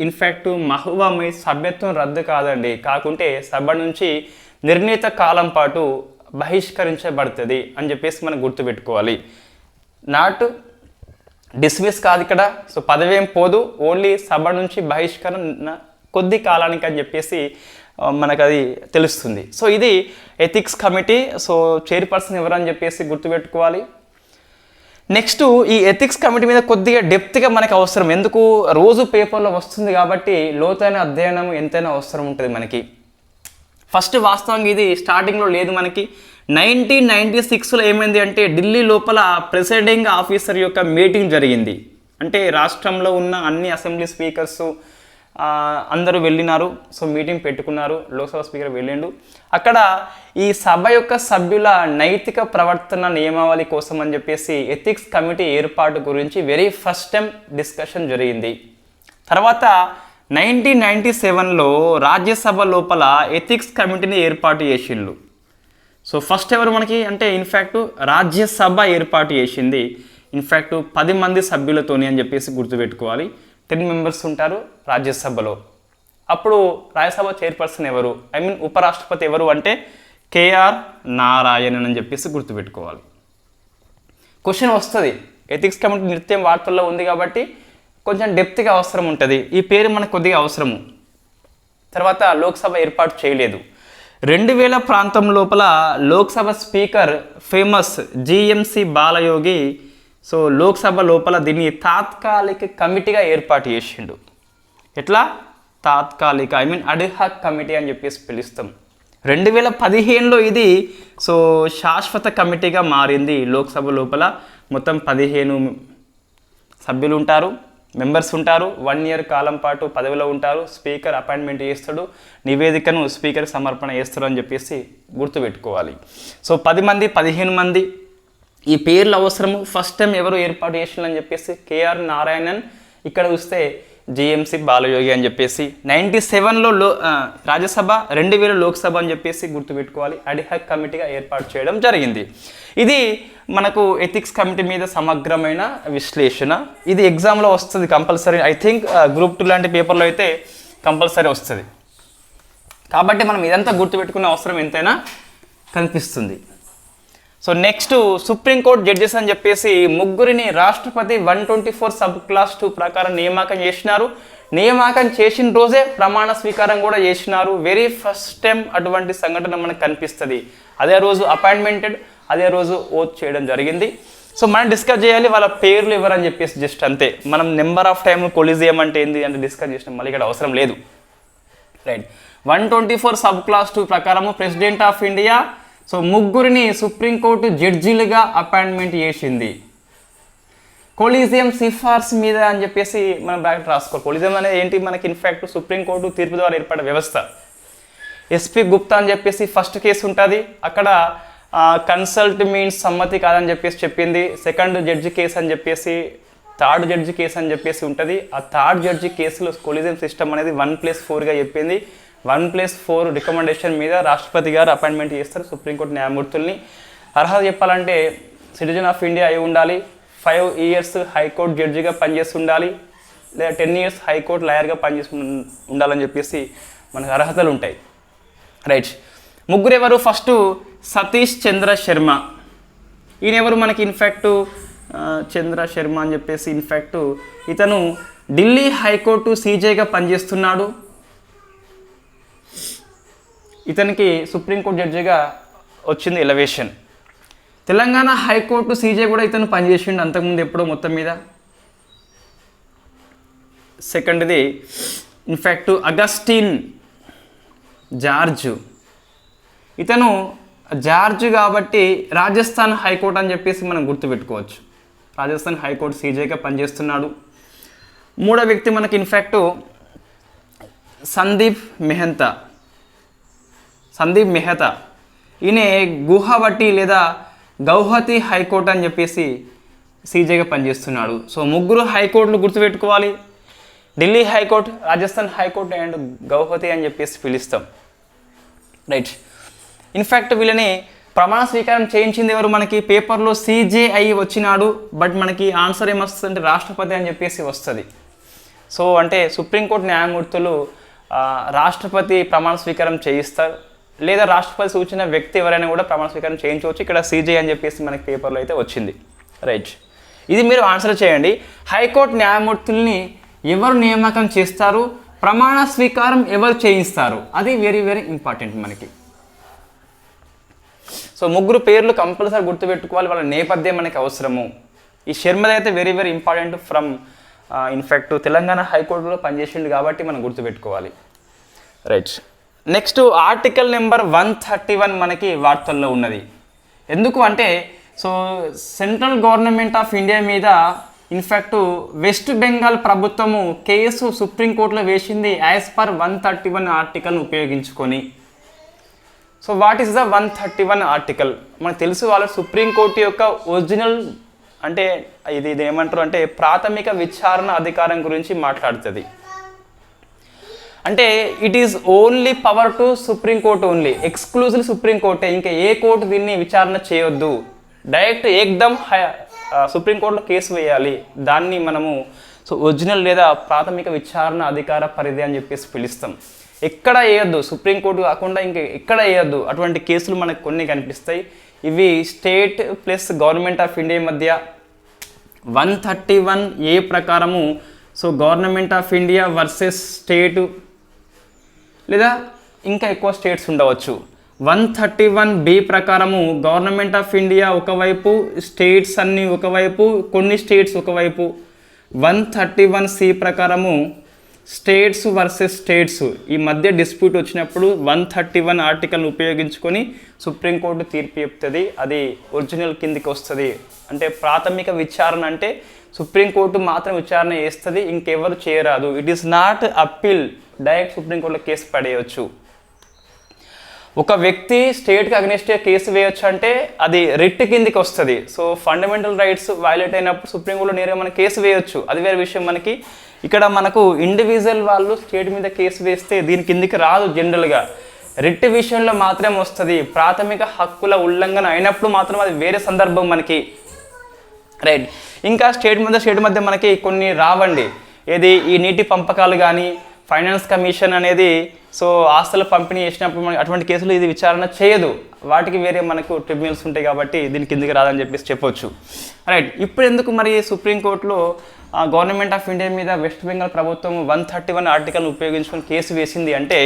ఇన్ఫ్యాక్ట్ మహువా మొయిత్రి సభ్యత్వం రద్దు కాదండి, కాకుంటే సభ నుంచి నిర్ణీత కాలం పాటు బహిష్కరించబడుతుంది అని చెప్పేసి మనం గుర్తుపెట్టుకోవాలి. నాట్ డిస్మిస్ కాదు ఇక్కడ. సో పదవేం పోదు, ఓన్లీ సభ నుంచి బహిష్కరణ కొద్ది కాలానికి అని చెప్పేసి మనకు అది తెలుస్తుంది. సో ఇది ఎథిక్స్ కమిటీ. సో చైర్పర్సన్ ఎవరని చెప్పేసి గుర్తుపెట్టుకోవాలి. నెక్స్ట్ ఈ ఎథిక్స్ కమిటీ మీద కొద్దిగా డెప్త్గా మనకు అవసరం, ఎందుకు రోజు పేపర్లో వస్తుంది కాబట్టి లోతైన అధ్యయనం ఎంతైనా అవసరం ఉంటుంది మనకి. ఫస్ట్ వాస్తవంగా ఇది స్టార్టింగ్లో లేదు మనకి. 1996లో ఏమైంది అంటే ఢిల్లీ లోపల ప్రెసిడింగ్ ఆఫీసర్ యొక్క మీటింగ్ జరిగింది. అంటే రాష్ట్రంలో ఉన్న అన్ని అసెంబ్లీ స్పీకర్స్ అందరూ వెళ్ళినారు. సో మీటింగ్ పెట్టుకున్నారు, లోక్సభ స్పీకర్ వెళ్ళిండు. అక్కడ ఈ సభ యొక్క సభ్యుల నైతిక ప్రవర్తన నియమావళి కోసం అని చెప్పేసి ఎథిక్స్ కమిటీ ఏర్పాటు గురించి వెరీ ఫస్ట్ టైం డిస్కషన్ జరిగింది. తర్వాత 1997లో రాజ్యసభ లోపల ఎథిక్స్ కమిటీని ఏర్పాటు చేసిండ్రు. సో ఫస్ట్ ఎవరు మనకి అంటే ఇన్ఫ్యాక్ట్ రాజ్యసభ ఏర్పాటు చేసింది ఇన్ఫ్యాక్ట్ 10 మంది సభ్యులతోని అని చెప్పేసి గుర్తుపెట్టుకోవాలి. 10 మెంబర్స్ ఉంటారు రాజ్యసభలో. అప్పుడు రాజ్యసభ చైర్పర్సన్ ఎవరు, ఐ మీన్ ఉపరాష్ట్రపతి ఎవరు అంటే కేఆర్ నారాయణన్ అని చెప్పేసి గుర్తుపెట్టుకోవాలి. క్వశ్చన్ వస్తుంది, ఎథిక్స్ కమిటీ నిత్యం వార్తల్లో ఉంది కాబట్టి కొంచెం డెప్త్గా అవసరం ఉంటుంది. ఈ పేరు మనకు కొద్దిగా అవసరము. తర్వాత లోక్సభ ఏర్పాటు చేయలేదు. 2000 ప్రాంతం లోపల Lok Sabha speaker famous GMC Balayogi so Lok Sabha లోపల దీన్ని తాత్కాలిక కమిటీగా ఏర్పాటు చేసిండు. ఎట్లా? తాత్కాలిక అడ్హాక్ కమిటీ అని చెప్పేసి పిలుస్తాం. 2015లో ఇది సో శాశ్వత కమిటీగా మారింది. లోక్సభ లోపల మొత్తం 15 సభ్యులు ఉంటారు, మెంబర్స్ ఉంటారు. 1 ఇయర్ కాలం పాటు పదవిలో ఉంటారు. స్పీకర్ అపాయింట్మెంట్ చేస్తాడు, నివేదికను స్పీకర్ సమర్పణ చేస్తారు అని చెప్పేసి గుర్తుపెట్టుకోవాలి. సో 10 మంది 15 మంది ఈ పేర్లు అవసరము. ఫస్ట్ టైం ఎవరు ఏర్పాటు చేసిందని చెప్పేసి కేఆర్ నారాయణన్, ఇక్కడ చూస్తే జిఎంసి బాలయోగి అని చెప్పేసి. 97లో రాజ్యసభ, 2000 లోక్సభ అని చెప్పేసి గుర్తుపెట్టుకోవాలి. అడ్హాక్ కమిటీగా ఏర్పాటు చేయడం జరిగింది. ఇది మనకు ఎథిక్స్ కమిటీ మీద సమగ్రమైన విశ్లేషణ. ఇది ఎగ్జామ్లో వస్తుంది కంపల్సరీ. ఐ థింక్ గ్రూప్ 2 లాంటి పేపర్లో అయితే కంపల్సరీ వస్తుంది. కాబట్టి మనం ఇదంతా గుర్తుపెట్టుకునే అవసరం ఎంతైనా కనిపిస్తుంది. సో నెక్స్ట్ సుప్రీంకోర్టు జడ్జెస్ అని చెప్పేసి ముగ్గురిని రాష్ట్రపతి 124 సబ్ క్లాస్ 2 ప్రకారం నియామకం చేసినారు. నియామకం చేసిన రోజే ప్రమాణ స్వీకారం కూడా చేసినారు. వెరీ ఫస్ట్ టైం అటువంటి సంఘటన మనకు కనిపిస్తుంది. అదే రోజు అపాయింట్మెంటెడ్, అదే రోజు ఓత్ చేయడం జరిగింది. సో మనం డిస్కస్ చేయాలి వాళ్ళ పేర్లు ఎవరని చెప్పేసి జస్ట్ అంతే. మనం నెంబర్ ఆఫ్ టైం కొలిజియం అంటే ఏంది అంటే డిస్కస్ చేసినాం, మళ్ళీ ఇక్కడ అవసరం లేదు. రైట్. 124 సబ్ క్లాస్ 2 ప్రకారము ప్రెసిడెంట్ ఆఫ్ ఇండియా సో ముగ్గురిని సుప్రీంకోర్టు జడ్జీలుగా అపాయింట్మెంట్ చేసింది. కొలీజియం సిఫార్సు మీద అని చెప్పేసి మనం బ్రాకెట్ రాసుకోవాలి. కొలీజియం అనేది ఏంటి? మనకి ఇన్ఫ్యాక్ట్ సుప్రీంకోర్టు తీర్పు ద్వారా ఏర్పడే వ్యవస్థ. ఎస్పీ గుప్తా అని చెప్పేసి ఫస్ట్ కేసు ఉంటుంది. అక్కడ కన్సల్ట్ మీన్స్ సమ్మతి కాదని చెప్పేసి చెప్పింది. సెకండ్ జడ్జి కేసు అని చెప్పేసి, థర్డ్ జడ్జి కేసు అని చెప్పేసి ఉంటుంది. ఆ థర్డ్ జడ్జి కేసులో కొలీజియం సిస్టమ్ అనేది 1+4గా చెప్పింది. 1+4 రికమెండేషన్ మీద రాష్ట్రపతి గారు అపాయింట్మెంట్ చేస్తారు సుప్రీంకోర్టు న్యాయమూర్తుల్ని. అర్హత చెప్పాలంటే సిటిజన్ ఆఫ్ ఇండియా అయి ఉండాలి, 5 ఇయర్స్ హైకోర్టు జడ్జిగా పనిచేసి ఉండాలి, లేదా 10 ఇయర్స్ హైకోర్టు లాయర్గా పనిచేసి ఉండాలని చెప్పేసి మనకు అర్హతలు ఉంటాయి. రైట్. ముగ్గురు ఎవరు? ఫస్ట్ సతీష్ చంద్ర శర్మ. ఈయన ఎవరు మనకి? ఇన్ఫ్యాక్ట్ చంద్ర శర్మ అని చెప్పేసి ఇన్ఫ్యాక్ట్ ఇతను ఢిల్లీ హైకోర్టు సీజేగా పనిచేస్తున్నాడు. ఇతనికి సుప్రీంకోర్టు జడ్జిగా వచ్చింది ఎలివేషన్. తెలంగాణ హైకోర్టు సీజే కూడా ఇతను పనిచేసిండు అంతకుముందు ఎప్పుడో మొత్తం మీద. సెకండ్ది ఇన్ఫ్యాక్ట్ అగస్టిన్ జార్జ్. ఇతను జార్జ్ కాబట్టి రాజస్థాన్ హైకోర్టు అని చెప్పేసి మనం గుర్తుపెట్టుకోవచ్చు. రాజస్థాన్ హైకోర్టు సీజేగా పనిచేస్తున్నాడు. మూడో వ్యక్తి మనకి ఇన్ఫ్యాక్ట్ సందీప్ మెహతా. ఈయన గువాహటి లేదా గౌహతి హైకోర్టు అని చెప్పేసి సీజేగా పనిచేస్తున్నాడు. సో ముగ్గురు హైకోర్టులు గుర్తుపెట్టుకోవాలి. Delhi high court, Rajasthan high court and Guwahati అని చెప్పేసి పిలుస్తాం. రైట్. ఇన్ఫ్యాక్ట్ వీళ్ళని ప్రమాణ స్వీకారం చేయించింది ఎవరు? మనకి పేపర్లో సీజే అయ్యి వచ్చినాడు, బట్ మనకి ఆన్సర్ ఏమొస్తుంది అంటే రాష్ట్రపతి అని చెప్పేసి వస్తుంది. సో అంటే సుప్రీంకోర్టు న్యాయమూర్తులు రాష్ట్రపతి ప్రమాణ స్వీకారం చేయిస్తారు, లేదా రాష్ట్రపతి సూచన వ్యక్తి ఎవరైనా కూడా ప్రమాణ స్వీకారం చేయించవచ్చు. ఇక్కడ సీజే అని చెప్పేసి మనకి పేపర్లో అయితే వచ్చింది. రైట్. ఇది మీరు ఆన్సర్ చేయండి. హైకోర్టు న్యాయమూర్తుల్ని ఎవరు నియామకం చేస్తారు, ప్రమాణ స్వీకారం ఎవరు చేయిస్తారు, అది వెరీ వెరీ ఇంపార్టెంట్ మనకి. సో ముగ్గురు పేర్లు కంపల్సరీ గుర్తుపెట్టుకోవాలి. వాళ్ళ నేపథ్యం మనకి అవసరము. ఈ శర్మది అయితే very very important. From in fact Telangana హైకోర్టులో పనిచేసిండు కాబట్టి మనం గుర్తుపెట్టుకోవాలి. రైట్. నెక్స్ట్ ఆర్టికల్ నెంబర్ 131 మనకి వార్తల్లో ఉన్నది. ఎందుకు అంటే so central government of India మీద ఇన్ఫ్యాక్ట్ వెస్ట్ బెంగాల్ ప్రభుత్వము కేసు సుప్రీంకోర్టులో వేసింది యాజ్ పర్ 131 ఆర్టికల్ను ఉపయోగించుకొని. So what is the 131 article? మనకు తెలుసు వాళ్ళు సుప్రీంకోర్టు యొక్క ఒరిజినల్ అంటే ఇది ఏమంటారు అంటే ప్రాథమిక విచారణ అధికారం గురించి మాట్లాడుతుంది. అంటే it is only power to supreme court only, exclusive సుప్రీంకోర్టే, ఇంకా ఏ కోర్టు దీన్ని విచారణ చేయొద్దు. డైరెక్ట్ ఏకదమ్ సుప్రీంకోర్టులో కేసు వేయాలి. దాన్ని మనము సో ఒరిజినల్ లేదా ప్రాథమిక విచారణ అధికార పరిధి అని చెప్పేసి పిలుస్తాం. ఎక్కడ వేయొద్దు, సుప్రీంకోర్టు కాకుండా ఇంకా ఎక్కడ వేయొద్దు. అటువంటి కేసులు మనకు కొన్ని కనిపిస్తాయి. ఇవి state plus government of India మధ్య 131A ప్రకారము so government of India versus state లేదా ఇంకా ఎక్కువ స్టేట్స్ ఉండవచ్చు. 131B ప్రకారము గవర్నమెంట్ ఆఫ్ ఇండియా ఒకవైపు, స్టేట్స్ అన్నీ ఒకవైపు, కొన్ని స్టేట్స్ ఒకవైపు. 131C ప్రకారము స్టేట్స్ వర్సెస్ స్టేట్స్ ఈ మధ్య డిస్ప్యూట్ వచ్చినప్పుడు 131 ఆర్టికల్ని ఉపయోగించుకొని సుప్రీంకోర్టు తీర్పు చెప్తుంది. అది ఒరిజినల్ కిందికి వస్తుంది. అంటే ప్రాథమిక విచారణ అంటే సుప్రీంకోర్టు మాత్రం విచారణ చేస్తుంది, ఇంకెవరు చేయరాదు. It is not appeal, direct సుప్రీంకోర్టులో కేసు పడేయచ్చు. ఒక వ్యక్తి స్టేట్కి అగ్నెస్ట్గా కేసు వేయొచ్చు అంటే అది రిట్ కిందికి వస్తుంది. సో ఫండమెంటల్ రైట్స్ వైలేట్ అయినప్పుడు సుప్రీంకోర్టులో నేరుగా మనం కేసు వేయొచ్చు, అది వేరే విషయం. మనకి ఇక్కడ మనకు ఇండివిజువల్ వాళ్ళు స్టేట్ మీద కేసు వేస్తే దీని కిందికి రాదు. జనరల్గా రిట్ విషయంలో మాత్రమే వస్తుంది. ప్రాథమిక హక్కుల ఉల్లంఘన అయినప్పుడు మాత్రం అది వేరే సందర్భం మనకి, రైట్. ఇంకా స్టేట్ మధ్య మనకి కొన్ని రావండి. ఏది ఈ నీటి పంపకాలు కానీ, ఫైనాన్స్ కమిషన్ అనేది, సో ఆస్తుల పంపిణీ చేసినప్పుడు మనకి అటువంటి కేసులు ఇది విచారణ చేయదు. వాటికి వేరే మనకు ట్రిబ్యునల్స్ ఉంటాయి కాబట్టి దీని కిందికి రాదని చెప్పేసి చెప్పొచ్చు, రైట్. ఇప్పుడు ఎందుకు మరి సుప్రీంకోర్టులో గవర్నమెంట్ ఆఫ్ ఇండియా మీద వెస్ట్ బెంగాల్ ప్రభుత్వం 131 ఆర్టికల్ని ఉపయోగించుకొని కేసు వేసింది అంటే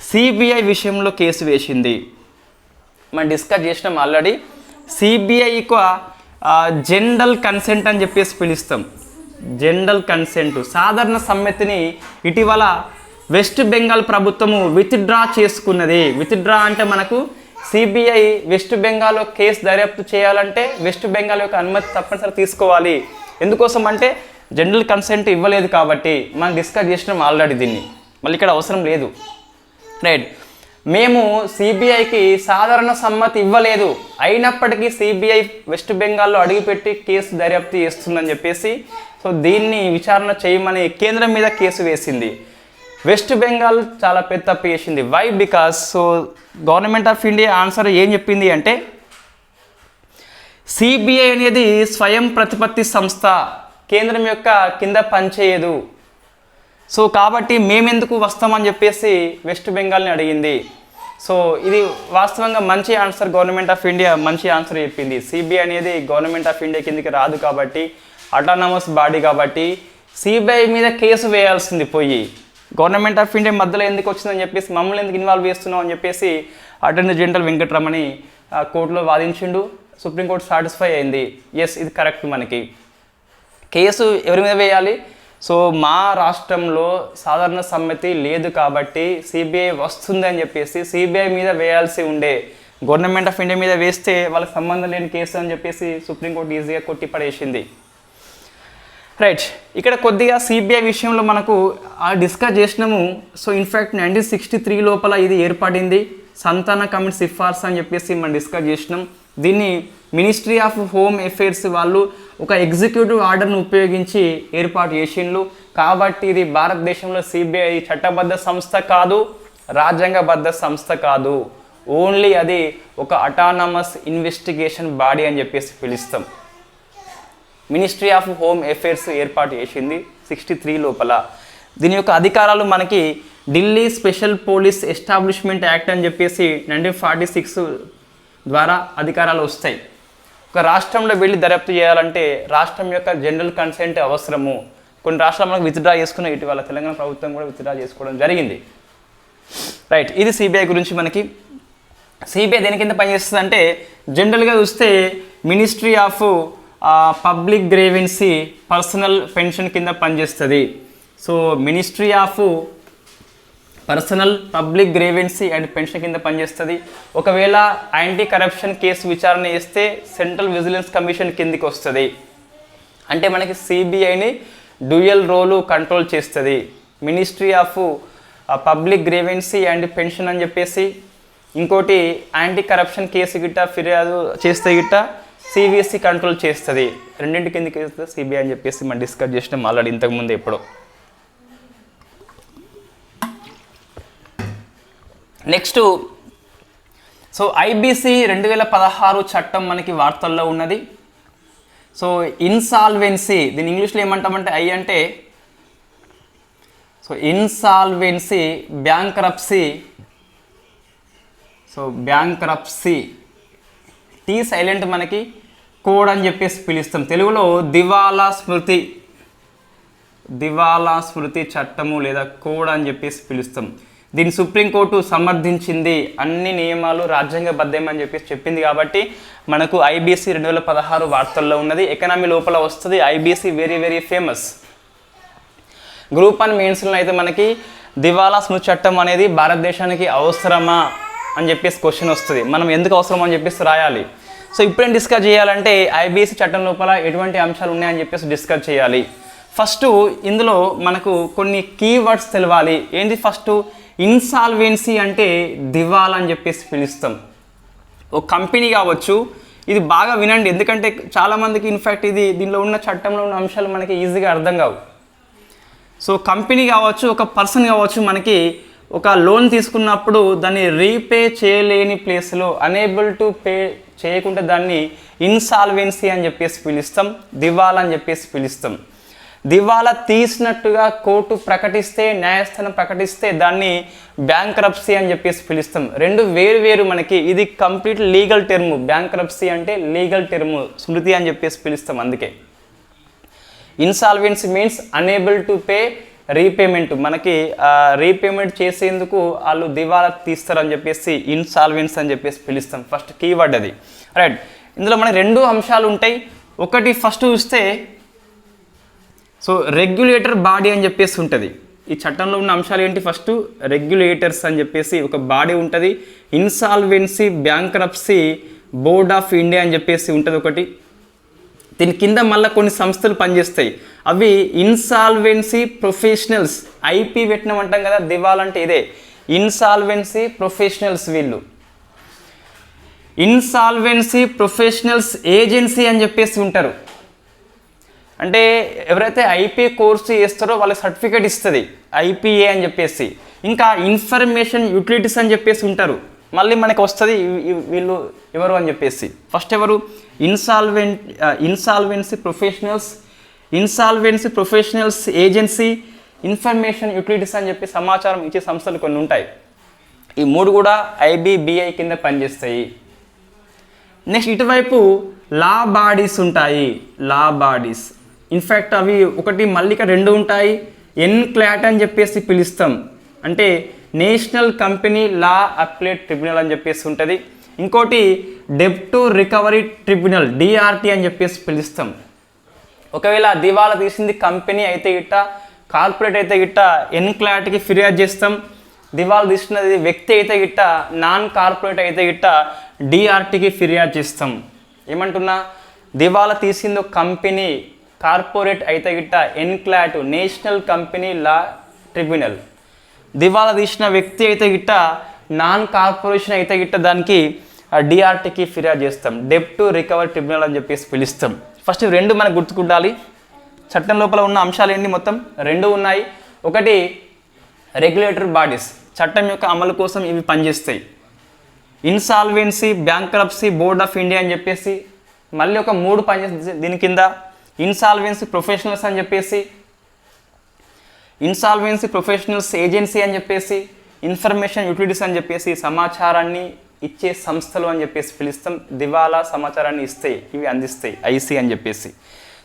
సిబిఐ విషయంలో కేసు వేసింది. మనం డిస్కస్ చేసినాం ఆల్రెడీ. సిబిఐకు జనరల్ కన్సెంట్ అని చెప్పేసి పిలుస్తాం. జనరల్ కన్సెంట్, సాధారణ సమ్మతిని ఇటీవల వెస్ట్ బెంగాల్ ప్రభుత్వము విత్డ్రా చేసుకున్నది. విత్డ్రా అంటే మనకు సిబిఐ వెస్ట్ బెంగాల్లో కేసు దర్యాప్తు చేయాలంటే వెస్ట్ బెంగాల్ యొక్క అనుమతి తప్పనిసరి తీసుకోవాలి. ఎందుకోసం అంటే జనరల్ కన్సెంట్ ఇవ్వలేదు కాబట్టి. మనం డిస్కస్ చేసినాం ఆల్రెడీ దీన్ని, మళ్ళీ ఇక్కడ అవసరం లేదు, రైట్. మేము సిబిఐకి సాధారణ సమ్మతి ఇవ్వలేదు, అయినప్పటికీ సిబిఐ వెస్ట్ బెంగాల్లో అడుగుపెట్టి కేసు దర్యాప్తు చేస్తుందని చెప్పేసి సో దీన్ని విచారణ చేయమని కేంద్రం మీద కేసు వేసింది. వెస్ట్ బెంగాల్ చాలా పెద్ద తప్పు చేసింది. Why? Because so government of India answer ఏం చెప్పింది అంటే సిబిఐ అనేది స్వయం ప్రతిపత్తి సంస్థ, కేంద్రం యొక్క కింద పనిచేయదు. సో కాబట్టి మేమెందుకు వస్తామని చెప్పేసి వెస్ట్ బెంగాల్ని అడిగింది. సో ఇది వాస్తవంగా మంచి ఆన్సర్. గవర్నమెంట్ ఆఫ్ ఇండియా మంచి ఆన్సర్ చెప్పింది. సిబిఐ అనేది గవర్నమెంట్ ఆఫ్ ఇండియా కిందకి రాదు కాబట్టి, అటానమస్ బాడీ కాబట్టి సిబిఐ మీద కేసు వేయాల్సింది పోయి గవర్నమెంట్ ఆఫ్ ఇండియా మధ్యలో ఎందుకు వచ్చిందని చెప్పేసి మమ్మల్ని ఎందుకు ఇన్వాల్వ్ చేస్తున్నాం అని చెప్పేసి అటార్నీ జనరల్ వెంకటరమణి కోర్టులో వాదించిండు. సుప్రీంకోర్టు సాటిస్ఫై అయింది, ఎస్ ఇది కరెక్ట్. మనకి కేసు ఎవరి మీద వేయాలి? సో మా రాష్ట్రంలో సాధారణ సమ్మతి లేదు కాబట్టి సిబిఐ వస్తుంది అని చెప్పేసి సిబిఐ మీద వేయాల్సి ఉండే. గవర్నమెంట్ ఆఫ్ ఇండియా మీద వేస్తే వాళ్ళకి సంబంధం లేని కేసు అని చెప్పేసి సుప్రీంకోర్టు ఈజీగా కొట్టి పడేసింది, రైట్. ఇక్కడ కొద్దిగా సిబిఐ విషయంలో మనకు డిస్కస్ చేసినాము. సో ఇన్ఫ్యాక్ట్ 1963 లోపల ఇది ఏర్పడింది. సంతాన కమిటీ సిఫార్సు అని చెప్పేసి మనం డిస్కస్ చేసినాం. దీన్ని మినిస్ట్రీ ఆఫ్ హోమ్ అఫైర్స్ వాళ్ళు ఒక ఎగ్జిక్యూటివ్ ఆర్డర్ను ఉపయోగించి ఏర్పాటు చేసిండ్రు. కాబట్టి ఇది భారతదేశంలో సిబిఐ చట్టబద్ధ సంస్థ కాదు, రాజ్యాంగబద్ధ సంస్థ కాదు. ఓన్లీ అది ఒక అటానమస్ ఇన్వెస్టిగేషన్ బాడీ అని చెప్పేసి పిలుస్తాం. మినిస్ట్రీ ఆఫ్ హోమ్ అఫైర్స్ ఏర్పాటు చేసింది 63 లోపల. దీని యొక్క అధికారాలు మనకి Delhi special police establishment act అని చెప్పేసి 1946 ద్వారా అధికారాలు వస్తాయి. ఒక రాష్ట్రంలో వెళ్ళి దర్యాప్తు చేయాలంటే రాష్ట్రం యొక్క జనరల్ కన్సెంట్ అవసరము. కొన్ని రాష్ట్రాలు మనకు విత్డ్రా చేసుకున్న ఇటీవల తెలంగాణ ప్రభుత్వం కూడా విత్డ్రా చేసుకోవడం జరిగింది, రైట్. ఇది సిబిఐ గురించి. మనకి సిబిఐ దేని కింద పనిచేస్తుంది అంటే జనరల్గా చూస్తే ministry of public grievance personal pension కింద పనిచేస్తుంది. So ministry of personal public grievance and pension కింద పనిచేస్తుంది. ఒకవేళ యాంటీ కరప్షన్ కేసు విచారణ చేస్తే సెంట్రల్ విజిలెన్స్ కమిషన్ కిందికి వస్తుంది. అంటే మనకి సిబిఐని డ్యూయల్ రోలు కంట్రోల్ చేస్తుంది. Ministry of public grievance and pension అని చెప్పేసి, ఇంకోటి యాంటీ కరప్షన్ కేసు గిట్ట ఫిర్యాదు చేస్తే గిట్ట సిబిఎస్ఈ కంట్రోల్ చేస్తుంది. రెండింటి కిందకి వస్తుంది సిబిఐ అని చెప్పేసి మనం డిస్కస్ చేసినాం ఆల్రెడీ ఇంతకుముందు ఎప్పుడో. నెక్స్ట్ సో ఐబీసీ 2016 చట్టం మనకి వార్తల్లో ఉన్నది. సో ఇన్సాల్వెన్సీ, దీని ఇంగ్లీష్లో ఏమంటామంటే అంటే so insolvency, bankruptcy. So bankruptcy T silent మనకి కోడ్ అని చెప్పేసి పిలుస్తాం. తెలుగులో దివాలా స్మృతి చట్టము లేదా కోడ్ అని చెప్పేసి పిలుస్తాం. దీన్ని సుప్రీంకోర్టు సమర్థించింది, అన్ని నియమాలు రాజ్యాంగబద్ధమని చెప్పేసి చెప్పింది. కాబట్టి మనకు ఐబీసీ 2016 వార్తల్లో ఉన్నది. ఎకనామీ లోపల వస్తుంది. IBC very very famous. Group 1 మెయిన్స్లో అయితే మనకి దివాలా స్మృతి చట్టం అనేది భారతదేశానికి అవసరమా అని చెప్పేసి క్వశ్చన్ వస్తుంది. మనం ఎందుకు అవసరం అని చెప్పేసి రాయాలి. సో ఇప్పుడేం డిస్కస్ చేయాలంటే ఐబీసీ చట్టం లోపల ఎటువంటి అంశాలు ఉన్నాయని చెప్పేసి డిస్కస్ చేయాలి. ఫస్ట్ ఇందులో మనకు కొన్ని కీవర్డ్స్ తెలవాలి. ఏంటి ఫస్ట్, ఇన్సాల్వెన్సీ అంటే దివాలా అని చెప్పేసి పిలుస్తాం. ఒక కంపెనీ కావచ్చు, ఇది బాగా వినండి ఎందుకంటే చాలామందికి ఇన్ఫ్యాక్ట్ దీనిలో ఉన్న చట్టంలో ఉన్న అంశాలు మనకి ఈజీగా అర్థం కావు. సో కంపెనీ కావచ్చు, ఒక పర్సన్ కావచ్చు, మనకి ఒక లోన్ తీసుకున్నప్పుడు దాన్ని రీపే చేయలేని ప్లేస్లో అనేబుల్ టు పే చేయకుంటే దాన్ని ఇన్సాల్వెన్సీ అని చెప్పేసి పిలుస్తాం, దివాలా అని చెప్పేసి పిలుస్తాం. దివాలా తీసినట్టుగా కోర్టు ప్రకటిస్తే, న్యాయస్థానం ప్రకటిస్తే దాన్ని బ్యాంక్రప్సీ అని చెప్పేసి పిలుస్తాం. రెండు వేరు మనకి. ఇది కంప్లీట్ లీగల్ టర్మ్. బ్యాంక్రప్సీ అంటే లీగల్ టర్మ్, స్మృతి అని చెప్పేసి పిలుస్తాం. అందుకే insolvency means unable to pay repayment. మనకి రీపేమెంట్ చేసేందుకు వాళ్ళు దివాలా తీస్తారని చెప్పేసి ఇన్సాల్వెన్సీ అని చెప్పేసి పిలుస్తాం. ఫస్ట్ కీవర్డ్ అది. రైట్, ఇందులో మనకి రెండు అంశాలు ఉంటాయి. ఒకటి ఫస్ట్ చూస్తే సో రెగ్యులేటర్ బాడీ అని చెప్పేసి ఉంటుంది. ఈ చట్టంలో ఉన్న అంశాలు ఏంటి, ఫస్ట్ రెగ్యులేటర్స్ అని చెప్పేసి ఒక బాడీ ఉంటుంది. Insolvency bankruptcy board of India అని చెప్పేసి ఉంటుంది ఒకటి. దీని కింద మళ్ళీ కొన్ని సంస్థలు పనిచేస్తాయి. అవి ఇన్సాల్వెన్సీ ప్రొఫెషనల్స్, ఐపీ పెట్టినాం అంటాం కదా, దివాలా అంటే ఇదే ఇన్సాల్వెన్సీ ప్రొఫెషనల్స్. వీళ్ళు ఇన్సాల్వెన్సీ ప్రొఫెషనల్స్ ఏజెన్సీ అని చెప్పేసి ఉంటారు. అంటే ఎవరైతే ఐపీ కోర్సు చేస్తారో వాళ్ళకి సర్టిఫికేట్ ఇస్తుంది ఐపీఏ అని చెప్పేసి. ఇంకా ఇన్ఫర్మేషన్ యూటిలిటీస్ అని చెప్పేసి ఉంటారు. మళ్ళీ మనకు వస్తుంది వీళ్ళు ఎవరు అని చెప్పేసి. ఫస్ట్ ఎవరు, insolvency professionals agency, information utilities అని చెప్పి సమాచారం ఇచ్చే సంస్థలు కొన్ని ఉంటాయి. ఈ మూడు కూడా ఐబీబీఐ కింద పనిచేస్తాయి. నెక్స్ట్ ఇటువైపు లా బాడీస్ ఉంటాయి. లా బాడీస్ ఇన్ఫ్యాక్ట్ అవి ఒకటి మళ్ళీ ఇక్కడ రెండు ఉంటాయి. ఎన్క్లాట్ అని చెప్పేసి పిలుస్తాం. అంటే national company law appellate tribunal అని చెప్పేసి ఉంటుంది. ఇంకోటి డెబ్ట్ రికవరీ ట్రిబ్యునల్ డిఆర్టీ అని చెప్పేసి పిలుస్తాం. ఒకవేళ దివాలా తీసింది కంపెనీ అయితే గిట్ట, కార్పొరేట్ అయితే గిట్ట ఎన్క్లాట్కి ఫిర్యాదు చేస్తాం. దివాలా తీసినది వ్యక్తి అయితే గిట్ట, నాన్ కార్పొరేట్ అయితే గిట్ట డిఆర్టీకి ఫిర్యాదు చేస్తాం. ఏమంటున్నా, దివాలా తీసింది కంపెనీ, కార్పొరేట్ అయితే గిట్ట ఎన్క్లాట్ నేషనల్ కంపెనీ లా ట్రిబ్యునల్. దివాలా తీసిన వ్యక్తి అయితే గిట్ట, నాన్ కార్పొరేషన్ అయితే గిట్ట దానికి డిఆర్టీకి ఫిర్యాదు చేస్తాం. డెబ్ట్ రికవరీ ట్రిబ్యునల్ అని చెప్పేసి పిలుస్తాం. ఫస్ట్ రెండు మనకు గుర్తుకుండాలి. చట్టం లోపల ఉన్న అంశాలు ఏంటి, మొత్తం రెండు ఉన్నాయి. ఒకటి రెగ్యులేటరీ బాడీస్, చట్టం యొక్క అమలు కోసం ఇవి పనిచేస్తాయి. Insolvency bankruptcy board of India అని చెప్పేసి మళ్ళీ ఒక మూడు పనిచేస్తాయి దీని కింద. ఇన్సాల్వెన్సీ ప్రొఫెషనల్స్ అని చెప్పేసి, ఇన్సాల్వెన్సీ ప్రొఫెషనల్స్ ఏజెన్సీ అని చెప్పేసి, ఇన్ఫర్మేషన్ యూటిలిటీస్ అని చెప్పేసి సమాచారాన్ని ఇచ్చే సంస్థలు అని చెప్పేసి పిలుస్తాం. దివాలా సమాచారాన్ని ఇస్తాయి, ఇవి అందిస్తాయి, ఐసీ అని చెప్పేసి.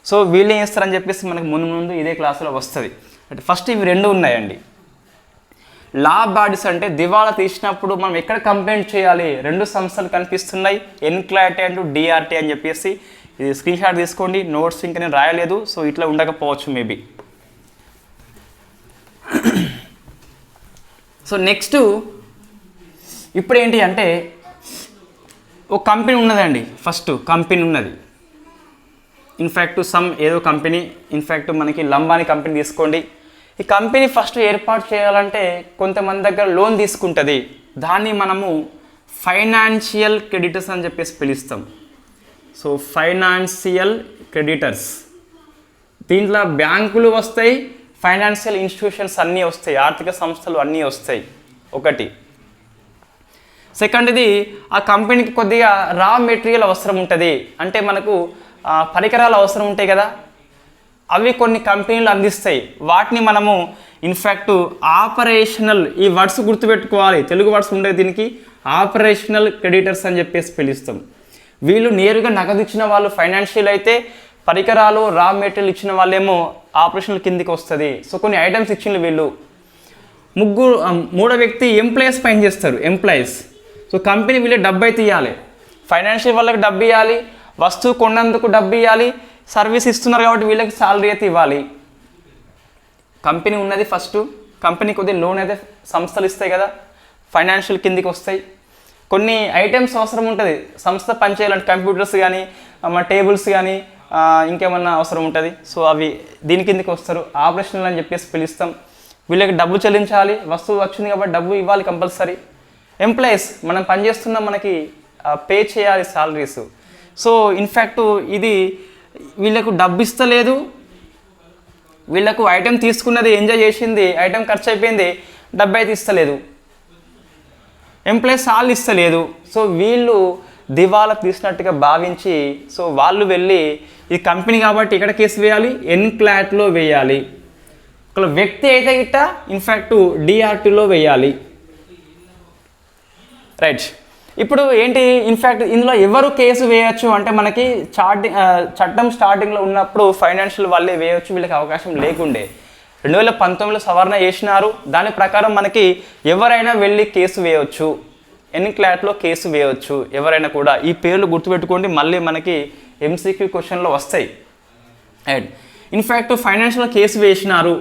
సో వీళ్ళు ఏం చేస్తారని చెప్పేసి మనకు ముందు ఇదే క్లాసులో వస్తుంది. అంటే ఫస్ట్ ఇవి రెండు ఉన్నాయండి. లా బాడీస్ అంటే దివాలా తీసినప్పుడు మనం ఎక్కడ కంప్లైంట్ చేయాలి, రెండు సంస్థలు కనిపిస్తున్నాయి, ఎన్క్లాట్ అండ్ డిఆర్టీ అని చెప్పేసి. ఇది స్క్రీన్ షాట్ తీసుకోండి. నోట్స్ ఇంకా నేను రాయలేదు, సో ఇట్లా ఉండకపోవచ్చు మేబీ. సో నెక్స్ట్ ఇప్పుడు ఏంటి అంటే ఒక కంపెనీ ఉన్నదండి. ఫస్ట్ కంపెనీ ఉన్నది. ఇన్ఫ్యాక్ట్ ఏదో కంపెనీ, ఇన్ఫ్యాక్ట్ మనకి లంబానీ కంపెనీ తీసుకోండి. ఈ కంపెనీ ఫస్ట్ ఏర్పాటు చేయాలంటే కొంతమంది దగ్గర లోన్ తీసుకుంటుంది. దాన్ని మనము ఫైనాన్షియల్ క్రెడిటర్స్ అని చెప్పేసి పిలుస్తాం. సో ఫైనాన్షియల్ క్రెడిటర్స్, దీంట్లో బ్యాంకులు వస్తాయి, ఫైనాన్షియల్ ఇన్స్టిట్యూషన్స్ అన్నీ వస్తాయి, ఆర్థిక సంస్థలు అన్నీ వస్తాయి. ఒకటి. సెకండ్, ఇది ఆ కంపెనీకి కొద్దిగా రా మెటీరియల్ అవసరం ఉంటుంది. అంటే మనకు పరికరాలు అవసరం ఉంటాయి కదా, అవి కొన్ని కంపెనీలు అందిస్తాయి. వాటిని మనము ఇన్ఫ్యాక్ట్ ఆపరేషనల్, ఈ వర్డ్స్ గుర్తుపెట్టుకోవాలి, తెలుగు వర్డ్స్ ఉండేది దీనికి, ఆపరేషనల్ క్రెడిటర్స్ అని చెప్పేసి పిలుస్తాం. వీళ్ళు నేరుగా నగదు ఇచ్చిన వాళ్ళు ఫైనాన్షియల్ అయితే, పరికరాలు రా మెటీరియల్ ఇచ్చిన వాళ్ళేమో ఆపరేషనల్ కిందికి వస్తుంది. సో కొన్ని ఐటమ్స్ ఇచ్చిన వీళ్ళు. మూడో వ్యక్తి ఎంప్లాయీస్ పని చేస్తారు, ఎంప్లాయీస్. సో కంపెనీ వీళ్ళకి డబ్బు అయితే ఇవ్వాలి, ఫైనాన్షియల్ వాళ్ళకి డబ్బు ఇవ్వాలి, వస్తువు కొన్నందుకు డబ్బు ఇవ్వాలి, సర్వీస్ ఇస్తున్నారు కాబట్టి వీళ్ళకి సాలరీ అయితే ఇవ్వాలి. కంపెనీ ఉన్నది ఫస్ట్, కంపెనీ కొద్దిగా లోన్ అయితే సంస్థలు ఇస్తాయి కదా, ఫైనాన్షియల్ కిందికి వస్తాయి. కొన్ని ఐటమ్స్ అవసరం ఉంటుంది, సంస్థ పనిచేయాలంటే కంప్యూటర్స్ కానీ మన టేబుల్స్ కానీ ఇంకేమన్నా అవసరం ఉంటుంది. సో అవి దీని కిందికి వస్తారు, ఆపరేషనల్ అని చెప్పేసి పిలుస్తాం. వీళ్ళకి డబ్బు చెల్లించాలి, వస్తువు వచ్చింది కాబట్టి డబ్బు ఇవ్వాలి కంపల్సరీ. ఎంప్లాయీస్ మనం పనిచేస్తున్నాం, మనకి పే చేయాలి సాలరీస్. సో ఇన్ఫ్యాక్ట్ ఇది వీళ్ళకు డబ్బు ఇస్తలేదు, వీళ్ళకు ఐటెం తీసుకున్నది ఎంజాయ్ చేసింది, ఐటెం ఖర్చు అయిపోయింది, డబ్బు అయితే ఇస్తలేదు, ఎంప్లాయీస్ సాలరీ ఇస్తలేదు. సో వీళ్ళు దివాలా తీసినట్టుగా భావించి సో వాళ్ళు వెళ్ళి ఇది కంపెనీ కాబట్టి ఇక్కడ కేసు వేయాలి, ఎన్క్లాట్లో వేయాలి. ఒక వ్యక్తి అయితే గిట్ట ఇన్ఫ్యాక్ట్ డిఆర్టీలో వేయాలి. రైట్, ఇప్పుడు ఏంటి ఇన్ఫ్యాక్ట్ ఇందులో ఎవరు కేసు వేయచ్చు అంటే మనకి చట్టం స్టార్టింగ్లో ఉన్నప్పుడు ఫైనాన్షియల్ వాళ్ళే వేయవచ్చు, వీళ్ళకి అవకాశం లేకుండే. 2019లో సవరణ చేసినారు, దాని ప్రకారం మనకి ఎవరైనా వెళ్ళి కేసు వేయవచ్చు, ఎన్క్లాట్లో కేసు వేయవచ్చు ఎవరైనా కూడా. ఈ పేర్లు గుర్తుపెట్టుకోండి, మళ్ళీ మనకి ఎంసీక్యూ క్వశ్చన్లో వస్తాయి. రైట్, ఇన్ఫ్యాక్ట్ ఫైనాన్షియల్ కేసు వేసినారు,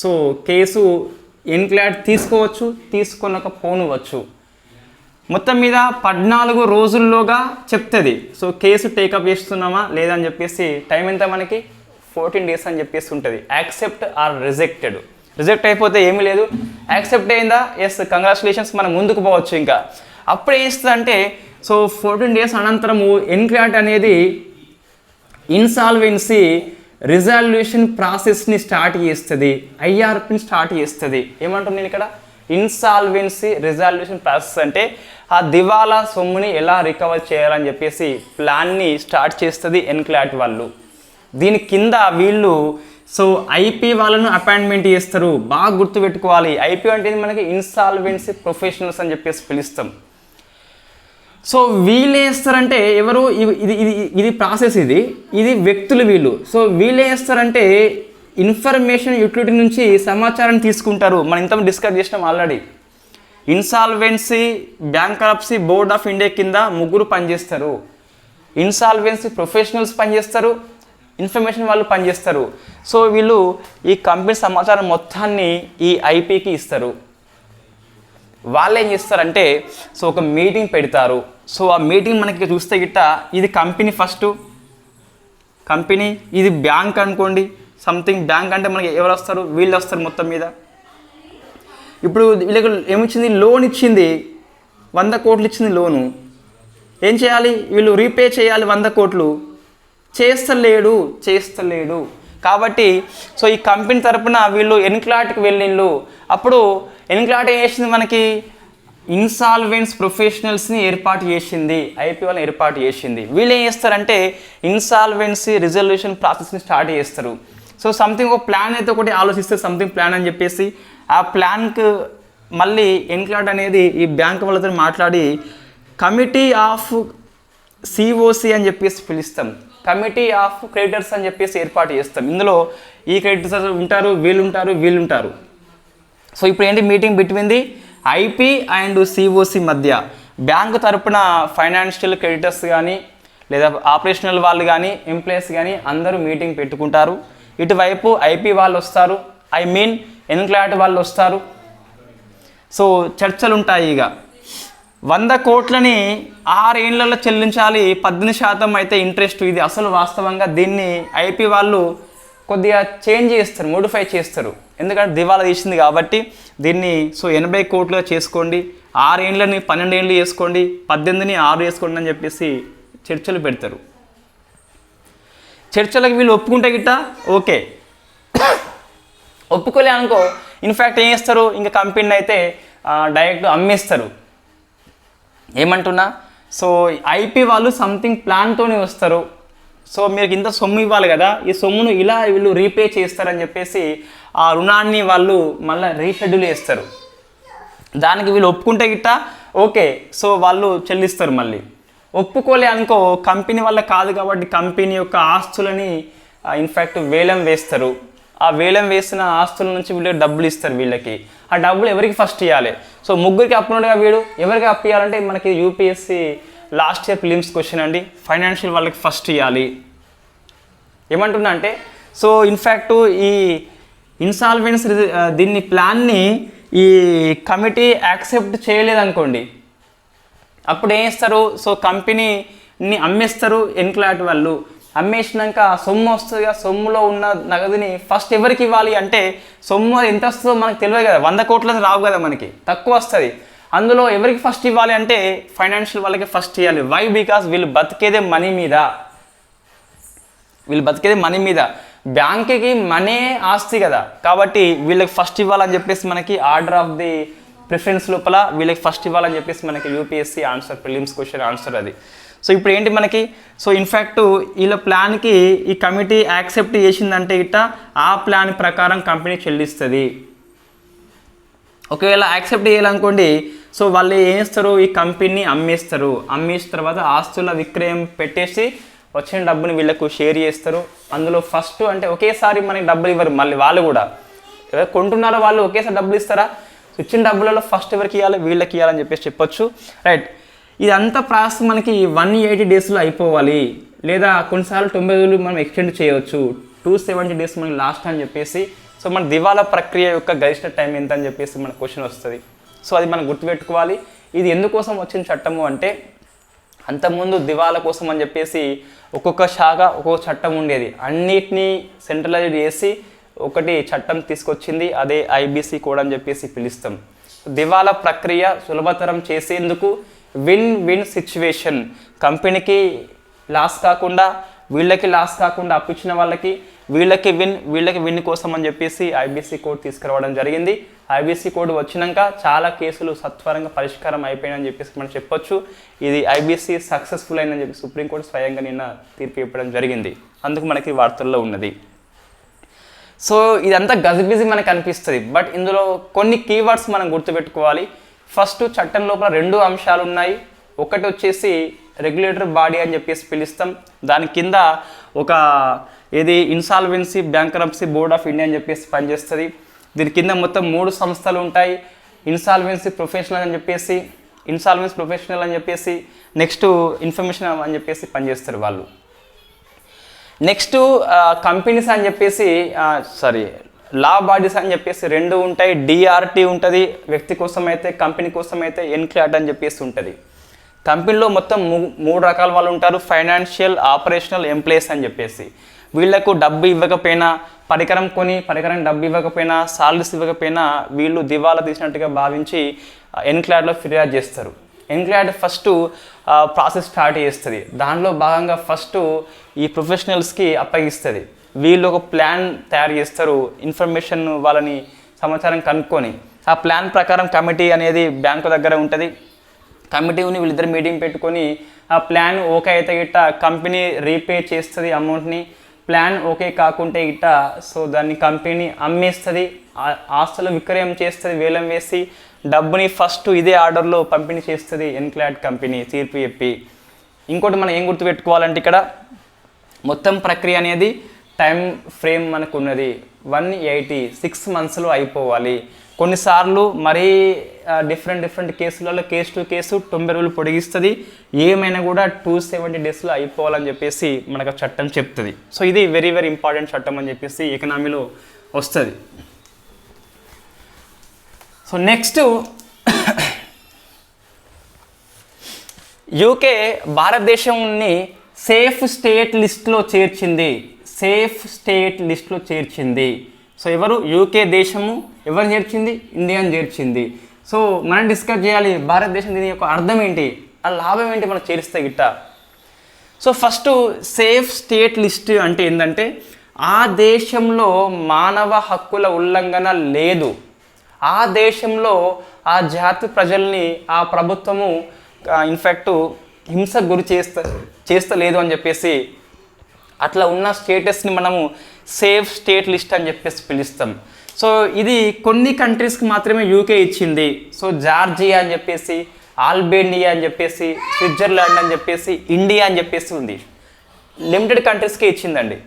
సో కేసు ఎన్క్లాట్ తీసుకోవచ్చు, తీసుకొనకపోనవచ్చు. మొత్తం మీద 14 రోజుల్లోగా చెప్తుంది. సో కేసు టేకప్ చేస్తున్నామా లేదా అని చెప్పేసి టైం ఎంత మనకి 14 days అని చెప్పేసి ఉంటుంది. యాక్సెప్ట్ ఆర్ రిజెక్టెడ్, రిజెక్ట్ అయిపోతే ఏమీ లేదు, యాక్సెప్ట్ అయిందా ఎస్ కంగ్రాచులేషన్స్, మనం ముందుకు పోవచ్చు. ఇంకా అప్పుడు ఏం ఇస్తుంది అంటే సో 14 days అనంతరము ఎన్క్లాట్ అనేది ఇన్సాల్వెన్సీ రిజల్యూషన్ ప్రాసెస్ని స్టార్ట్ చేస్తుంది, ఐఆర్పిని స్టార్ట్ చేస్తుంది. ఏమంటాను నేను ఇక్కడ, ఇన్సాల్వెన్సీ రిజల్యూషన్ ప్రాసెస్ అంటే ఆ దివాలా సొమ్ముని ఎలా రికవర్ చేయాలని చెప్పేసి ప్లాన్ని స్టార్ట్ చేస్తుంది ఎన్క్లాట్ వాళ్ళు. దీని కింద వీళ్ళు సో ఐపీ వాళ్ళను అపాయింట్మెంట్ చేస్తారు. బాగా గుర్తుపెట్టుకోవాలి, ఐపీ అంటే మనకి ఇన్సాల్వెన్సీ ప్రొఫెషనల్స్ అని చెప్పేసి పిలుస్తాం. సో వీళ్ళు వేస్తారంటే ఎవరు, ఇది ఇది ఇది ప్రాసెస్, ఇది వ్యక్తులు వీళ్ళు. సో వీళ్ళు వేస్తారంటే ఇన్ఫర్మేషన్ యూటిలిటీ నుంచి సమాచారాన్ని తీసుకుంటారు. మనం ఇంత డిస్కస్ చేసినాం already. Insolvency bankruptcy board of India కింద 3 పనిచేస్తారు. ఇన్సాల్వెన్సీ ప్రొఫెషనల్స్ పనిచేస్తారు, ఇన్ఫర్మేషన్ వాళ్ళు పనిచేస్తారు. సో వీళ్ళు ఈ కంపెనీ సమాచారం మొత్తాన్ని ఈ ఐపీకి ఇస్తారు. వాళ్ళు ఏం చేస్తారంటే సో ఒక మీటింగ్ పెడతారు. సో ఆ మీటింగ్ మనకి చూస్తే గిట్ట ఇది కంపెనీ ఫస్ట్, కంపెనీ ఇది బ్యాంక్ అనుకోండి, సంథింగ్ బ్యాంక్ అంటే మనకి ఎవరు వస్తారు, వీళ్ళు వస్తారు మొత్తం మీద. ఇప్పుడు వీళ్ళకి ఏమిచ్చింది, లోన్ ఇచ్చింది, 100 కోట్లు ఇచ్చింది లోను. ఏం చేయాలి, వీళ్ళు రీపే చేయాలి 100 కోట్లు, చేస్తలేడు. కాబట్టి సో ఈ కంపెనీ తరపున వీళ్ళు ఎన్క్లాట్కి వెళ్ళిళ్ళు. అప్పుడు ఎన్క్లాట్ ఏం చేసింది, మనకి ఇన్సాల్వెన్స్ ప్రొఫెషనల్స్ని ఏర్పాటు చేసింది, ఐపీ వాళ్ళని ఏర్పాటు చేసింది. వీళ్ళు ఏం చేస్తారంటే ఇన్సాల్వెన్సీ రిజల్యూషన్ ప్రాసెస్ని స్టార్ట్ చేస్తారు. సో సంథింగ్ ఒక ప్లాన్ అయితే ఒకటి ఆలోచిస్తే సంథింగ్ ప్లాన్ అని చెప్పేసి ఆ ప్లాన్కు మళ్ళీ ఎన్క్లాట్ అనేది ఈ బ్యాంక్ వాళ్ళతో మాట్లాడి కమిటీ ఆఫ్ సిఓసి అని చెప్పేసి పిలుస్తాం, కమిటీ ఆఫ్ క్రెడిటర్స్ అని చెప్పేసి ఏర్పాటు చేస్తాం. ఇందులో ఈ క్రెడిటర్స్ ఉంటారు, వీళ్ళు ఉంటారు. సో ఇప్పుడు ఏంటి, meeting between the IP and COC మధ్య బ్యాంకు తరపున ఫైనాన్షియల్ క్రెడిటర్స్ కానీ లేదా ఆపరేషనల్ వాళ్ళు కానీ ఎంప్లాయీస్ కానీ అందరూ మీటింగ్ పెట్టుకుంటారు. ఇటువైపు ఐపీ వాళ్ళు వస్తారు, ఎన్క్లాట్ వాళ్ళు వస్తారు. సో చర్చలు ఉంటాయి. ఇక 100 కోట్లని 6 ఏళ్లలో చెల్లించాలి, 18% అయితే ఇంట్రెస్ట్. ఇది అసలు వాస్తవంగా దీన్ని ఐపీ వాళ్ళు కొద్దిగా చేంజ్ చేస్తారు, మోడిఫై చేస్తారు, ఎందుకంటే దివాలా తీసింది కాబట్టి. దీన్ని సో 80 కోట్లుగా చేసుకోండి, 6 ఏళ్ళని 12 ఏళ్ళు చేసుకోండి, 18ని 6 చేసుకోండి అని చెప్పేసి చర్చలు పెడతారు. చర్చలకు వీళ్ళు ఒప్పుకుంటే గిట్ట ఓకే, ఒప్పుకోలే అనుకో ఇన్ఫ్యాక్ట్ ఏం చేస్తారు, ఇంకా కంపెనీని అయితే డైరెక్ట్ అమ్మేస్తారు. ఏమంటున్నా, సో ఐపీ వాళ్ళు సంథింగ్ ప్లాన్తోనే వస్తారు. సో మీకు ఇంత సొమ్ము ఇవ్వాలి కదా, ఈ సొమ్మును ఇలా వీళ్ళు రీపే చేస్తారని చెప్పేసి ఆ రుణాన్ని వాళ్ళు మళ్ళీ రీషెడ్యూల్ చేస్తారు. దానికి వీళ్ళు ఒప్పుకుంటే గిట్ట ఓకే, సో వాళ్ళు చెల్లిస్తారు. మళ్ళీ ఒప్పుకోలే అనుకో కంపెనీ వల్ల కాదు కాబట్టి కంపెనీ యొక్క ఆస్తులని ఇన్ఫ్యాక్ట్ వేలం వేస్తారు. ఆ వేలం వేసిన ఆస్తుల నుంచి వీళ్ళకి డబ్బులు ఇస్తారు. వీళ్ళకి ఆ డబ్బులు ఎవరికి ఫస్ట్ ఇవ్వాలి? సో ముగ్గురికి అప్పుడుగా వీడు ఎవరికి అప్పు ఇవ్వాలంటే మనకి UPSC last year prelims question అండి. ఫైనాన్షియల్ వాళ్ళకి ఫస్ట్ ఇవ్వాలి. ఏమంటున్నా అంటే సో ఇన్ఫ్యాక్ట్ ఈ ఇన్సాల్వెన్సీ దీన్ని ప్లాన్ని ఈ కమిటీ యాక్సెప్ట్ చేయలేదనుకోండి, అప్పుడు ఏం చేస్తారు? సో కంపెనీని అమ్మేస్తారు ఎన్క్లాట్ వాళ్ళు. అమ్మేసినాక సొమ్ము వస్తుంది. ఆ సొమ్ములో ఉన్న నగదుని ఫస్ట్ ఎవరికి ఇవ్వాలి అంటే సొమ్ము ఎంత వస్తుందో మనకు తెలియదు కదా, 100 కోట్లది రావు కదా, మనకి తక్కువ వస్తుంది. అందులో ఎవరికి ఫస్ట్ ఇవ్వాలి అంటే ఫైనాన్షియల్ వాళ్ళకి ఫస్ట్ ఇవ్వాలి. వై? బికాస్ వీళ్ళు బతికేదే మనీ మీద. బ్యాంక్కి మనీ ఆస్తి కదా, కాబట్టి వీళ్ళకి ఫస్ట్ ఇవ్వాలని చెప్పేసి మనకి ఆర్డర్ ఆఫ్ ది ప్రిఫరెన్స్ లోపల వీళ్ళకి ఫస్ట్ ఇవ్వాలని చెప్పేసి మనకి UPSC answer, prelims question answer అది. సో ఇప్పుడు ఏంటి మనకి? సో ఇన్ఫ్యాక్ట్ వీళ్ళ ప్లాన్కి ఈ కమిటీ యాక్సెప్ట్ చేసిందంటే ఇట్ట ఆ ప్లాన్ ప్రకారం కంపెనీ చెల్లిస్తుంది. ఒకవేళ యాక్సెప్ట్ చేయాలనుకోండి, సో వాళ్ళు ఏం చేస్తారు? ఈ కంపెనీని అమ్మేస్తారు. అమ్మేసిన తర్వాత ఆస్తుల విక్రయం పెట్టేసి వచ్చిన డబ్బుని వీళ్ళకు షేర్ చేస్తారు. అందులో ఫస్ట్ అంటే ఒకేసారి మనకి డబ్బులు ఇవ్వరు. మళ్ళీ వాళ్ళు కూడా ఎవరు కొంటున్నారో వాళ్ళు ఒకేసారి డబ్బులు ఇస్తారా? ఇచ్చిన డబ్బులలో ఫస్ట్ ఎవరికి ఇవ్వాలి? వీళ్ళకి ఇవ్వాలని చెప్పేసి చెప్పొచ్చు. రైట్. ఇదంతా ప్రాసెస్ మనకి 180 డేస్లో అయిపోవాలి, లేదా కొన్నిసార్లు 90 రోజులు మనం ఎక్స్టెండ్ చేయవచ్చు. 270 డేస్ మనకి లాస్ట్ అని చెప్పేసి. సో మన దివాలా ప్రక్రియ యొక్క గరిష్ట టైం ఎంత అని చెప్పేసి మన క్వశ్చన్ వస్తుంది. సో అది మనం గుర్తుపెట్టుకోవాలి. ఇది ఎందుకోసం వచ్చిన చట్టము అంటే అంతకుముందు దివాలా కోసం అని చెప్పేసి ఒక్కొక్క శాఖ ఒక్కొక్క చట్టం ఉండేది. అన్నిటినీ సెంట్రలైజ్ చేసి ఒకటి చట్టం తీసుకొచ్చింది, అదే ఐబీసీ కోడ్ అని చెప్పేసి పిలుస్తాం. దివాలా ప్రక్రియ సులభతరం చేసేందుకు విన్ విన్ సిచ్యువేషన్, కంపెనీకి లాస్ కాకుండా వీళ్ళకి లాస్ కాకుండా అప్పిచ్చిన వాళ్ళకి వీళ్ళకి విన్ కోసం అని చెప్పేసి ఐబీసీ కోడ్ తీసుకురావడం జరిగింది. ఐబీసీ కోడ్ వచ్చినాక చాలా కేసులు సత్వరంగా పరిష్కారం అయిపోయినని చెప్పేసి మనం చెప్పొచ్చు. ఇది ఐబీసీ సక్సెస్ఫుల్ అయిందని చెప్పి సుప్రీంకోర్టు స్వయంగా నిన్న తీర్పు ఇవ్వడం జరిగింది. అందుకు మనకి వార్తల్లో ఉన్నది. సో ఇదంతా గజిబిజి మనకు అనిపిస్తుంది, బట్ ఇందులో కొన్ని కీవర్డ్స్ మనం గుర్తుపెట్టుకోవాలి. ఫస్ట్, చట్టం లోపల 2 అంశాలు ఉన్నాయి. ఒకటి వచ్చేసి రెగ్యులేటరీ బాడీ అని చెప్పేసి పిలుస్తాం. దాని కింద ఒక insolvency bankruptcy board of India అని చెప్పేసి పనిచేస్తుంది. దీని కింద మొత్తం 3 సంస్థలు ఉంటాయి. ఇన్సాల్వెన్సీ ప్రొఫెషనల్ అని చెప్పేసి నెక్స్ట్ ఇన్ఫర్మేషన్ అని చెప్పేసి పనిచేస్తారు వాళ్ళు. నెక్స్ట్ కంపెనీస్ అని చెప్పేసి లా బాడీస్ అని చెప్పేసి 2 ఉంటాయి. డిఆర్టీ ఉంటుంది వ్యక్తి కోసం అయితే, కంపెనీ కోసం అయితే ఎన్క్లాట్ అని చెప్పేసి ఉంటుంది. కంపెనీలో మొత్తం 3 రకాల వాళ్ళు ఉంటారు. ఫైనాన్షియల్, ఆపరేషనల్, ఎంప్లాయీస్ అని చెప్పేసి. వీళ్లకు డబ్బు ఇవ్వకపోయినా, పరికరం డబ్బు ఇవ్వకపోయినా, సాలరీస్ ఇవ్వకపోయినా వీళ్ళు దివాలా తీసినట్టుగా భావించి ఎన్క్లాడ్లో ఫిర్యాదు చేస్తారు. ఎన్క్లాడ్ ఫస్ట్ ప్రాసెస్ స్టార్ట్ చేస్తుంది. దానిలో భాగంగా ఫస్ట్ ఈ ప్రొఫెషనల్స్కి అప్పగిస్తుంది. వీళ్ళు ఒక ప్లాన్ తయారు చేస్తారు. ఇన్ఫర్మేషన్ వాళ్ళని సమాచారం కనుక్కొని ఆ ప్లాన్ ప్రకారం కమిటీ అనేది బ్యాంకు దగ్గర ఉంటుంది. కమిటీని వీళ్ళిద్దరు మీటింగ్ పెట్టుకొని ఆ ప్లాన్ ఓకే అయితే గిట్ట కంపెనీ రీపే చేస్తుంది అమౌంట్ని. ప్లాన్ ఓకే కాకుంటే గిట్ట సో దాన్ని కంపెనీ అమ్మేస్తుంది, ఆస్తుల విక్రయం చేస్తుంది, వేలం వేసి డబ్బుని ఫస్ట్ ఇదే ఆర్డర్లో పంపిణీ చేస్తుంది ఎన్క్లాడ్ కంపెనీ తీర్పు చెప్పి. ఇంకోటి మనం ఏం గుర్తుపెట్టుకోవాలంటే ఇక్కడ మొత్తం ప్రక్రియ అనేది టైం ఫ్రేమ్ మనకు ఉన్నది 186 మంత్స్లో అయిపోవాలి. కొన్నిసార్లు మరీ డిఫరెంట్ కేసులలో కేసు టు కేసు 90 రోజులు పొడిగిస్తుంది. ఏమైనా కూడా 270 డేస్లో అయిపోవాలని చెప్పేసి మనకు చట్టం చెప్తుంది. సో ఇది వెరీ వెరీ ఇంపార్టెంట్ చట్టం అని చెప్పేసి ఎకనామీలో వస్తుంది. సో నెక్స్ట్, యూకే భారతదేశాన్ని సేఫ్ స్టేట్ లిస్ట్లో చేర్చింది. సో ఎవరు? యూకే దేశము ఎవరు చేర్చింది? ఇండియాని చేర్చింది. సో మనం డిస్కస్ చేయాలి భారతదేశం దీని యొక్క అర్థం ఏంటి, ఆ లాభం ఏంటి మనం చేరిస్తే గిట్ట. So first, safe state list అంటే ఏంటంటే ఆ దేశంలో మానవ హక్కుల ఉల్లంఘన లేదు, ఆ దేశంలో ఆ జాతి ప్రజల్ని ఆ ప్రభుత్వము ఇన్ఫ్యాక్ట్ హింసకు గురి చేస్తలేదు అని చెప్పేసి అట్లా ఉన్న స్టేటస్ని మనము సేఫ్ స్టేట్ లిస్ట్ అని చెప్పేసి పిలుస్తాం. సో ఇది కొన్ని కంట్రీస్కి మాత్రమే యూకే ఇచ్చింది. సో జార్జియా అని చెప్పేసి, ఆల్బేనియా అని చెప్పేసి, స్విట్జర్లాండ్ అని చెప్పేసి, ఇండియా అని చెప్పేసి ఉంది. లిమిటెడ్ కంట్రీస్కే ఇచ్చిందండి.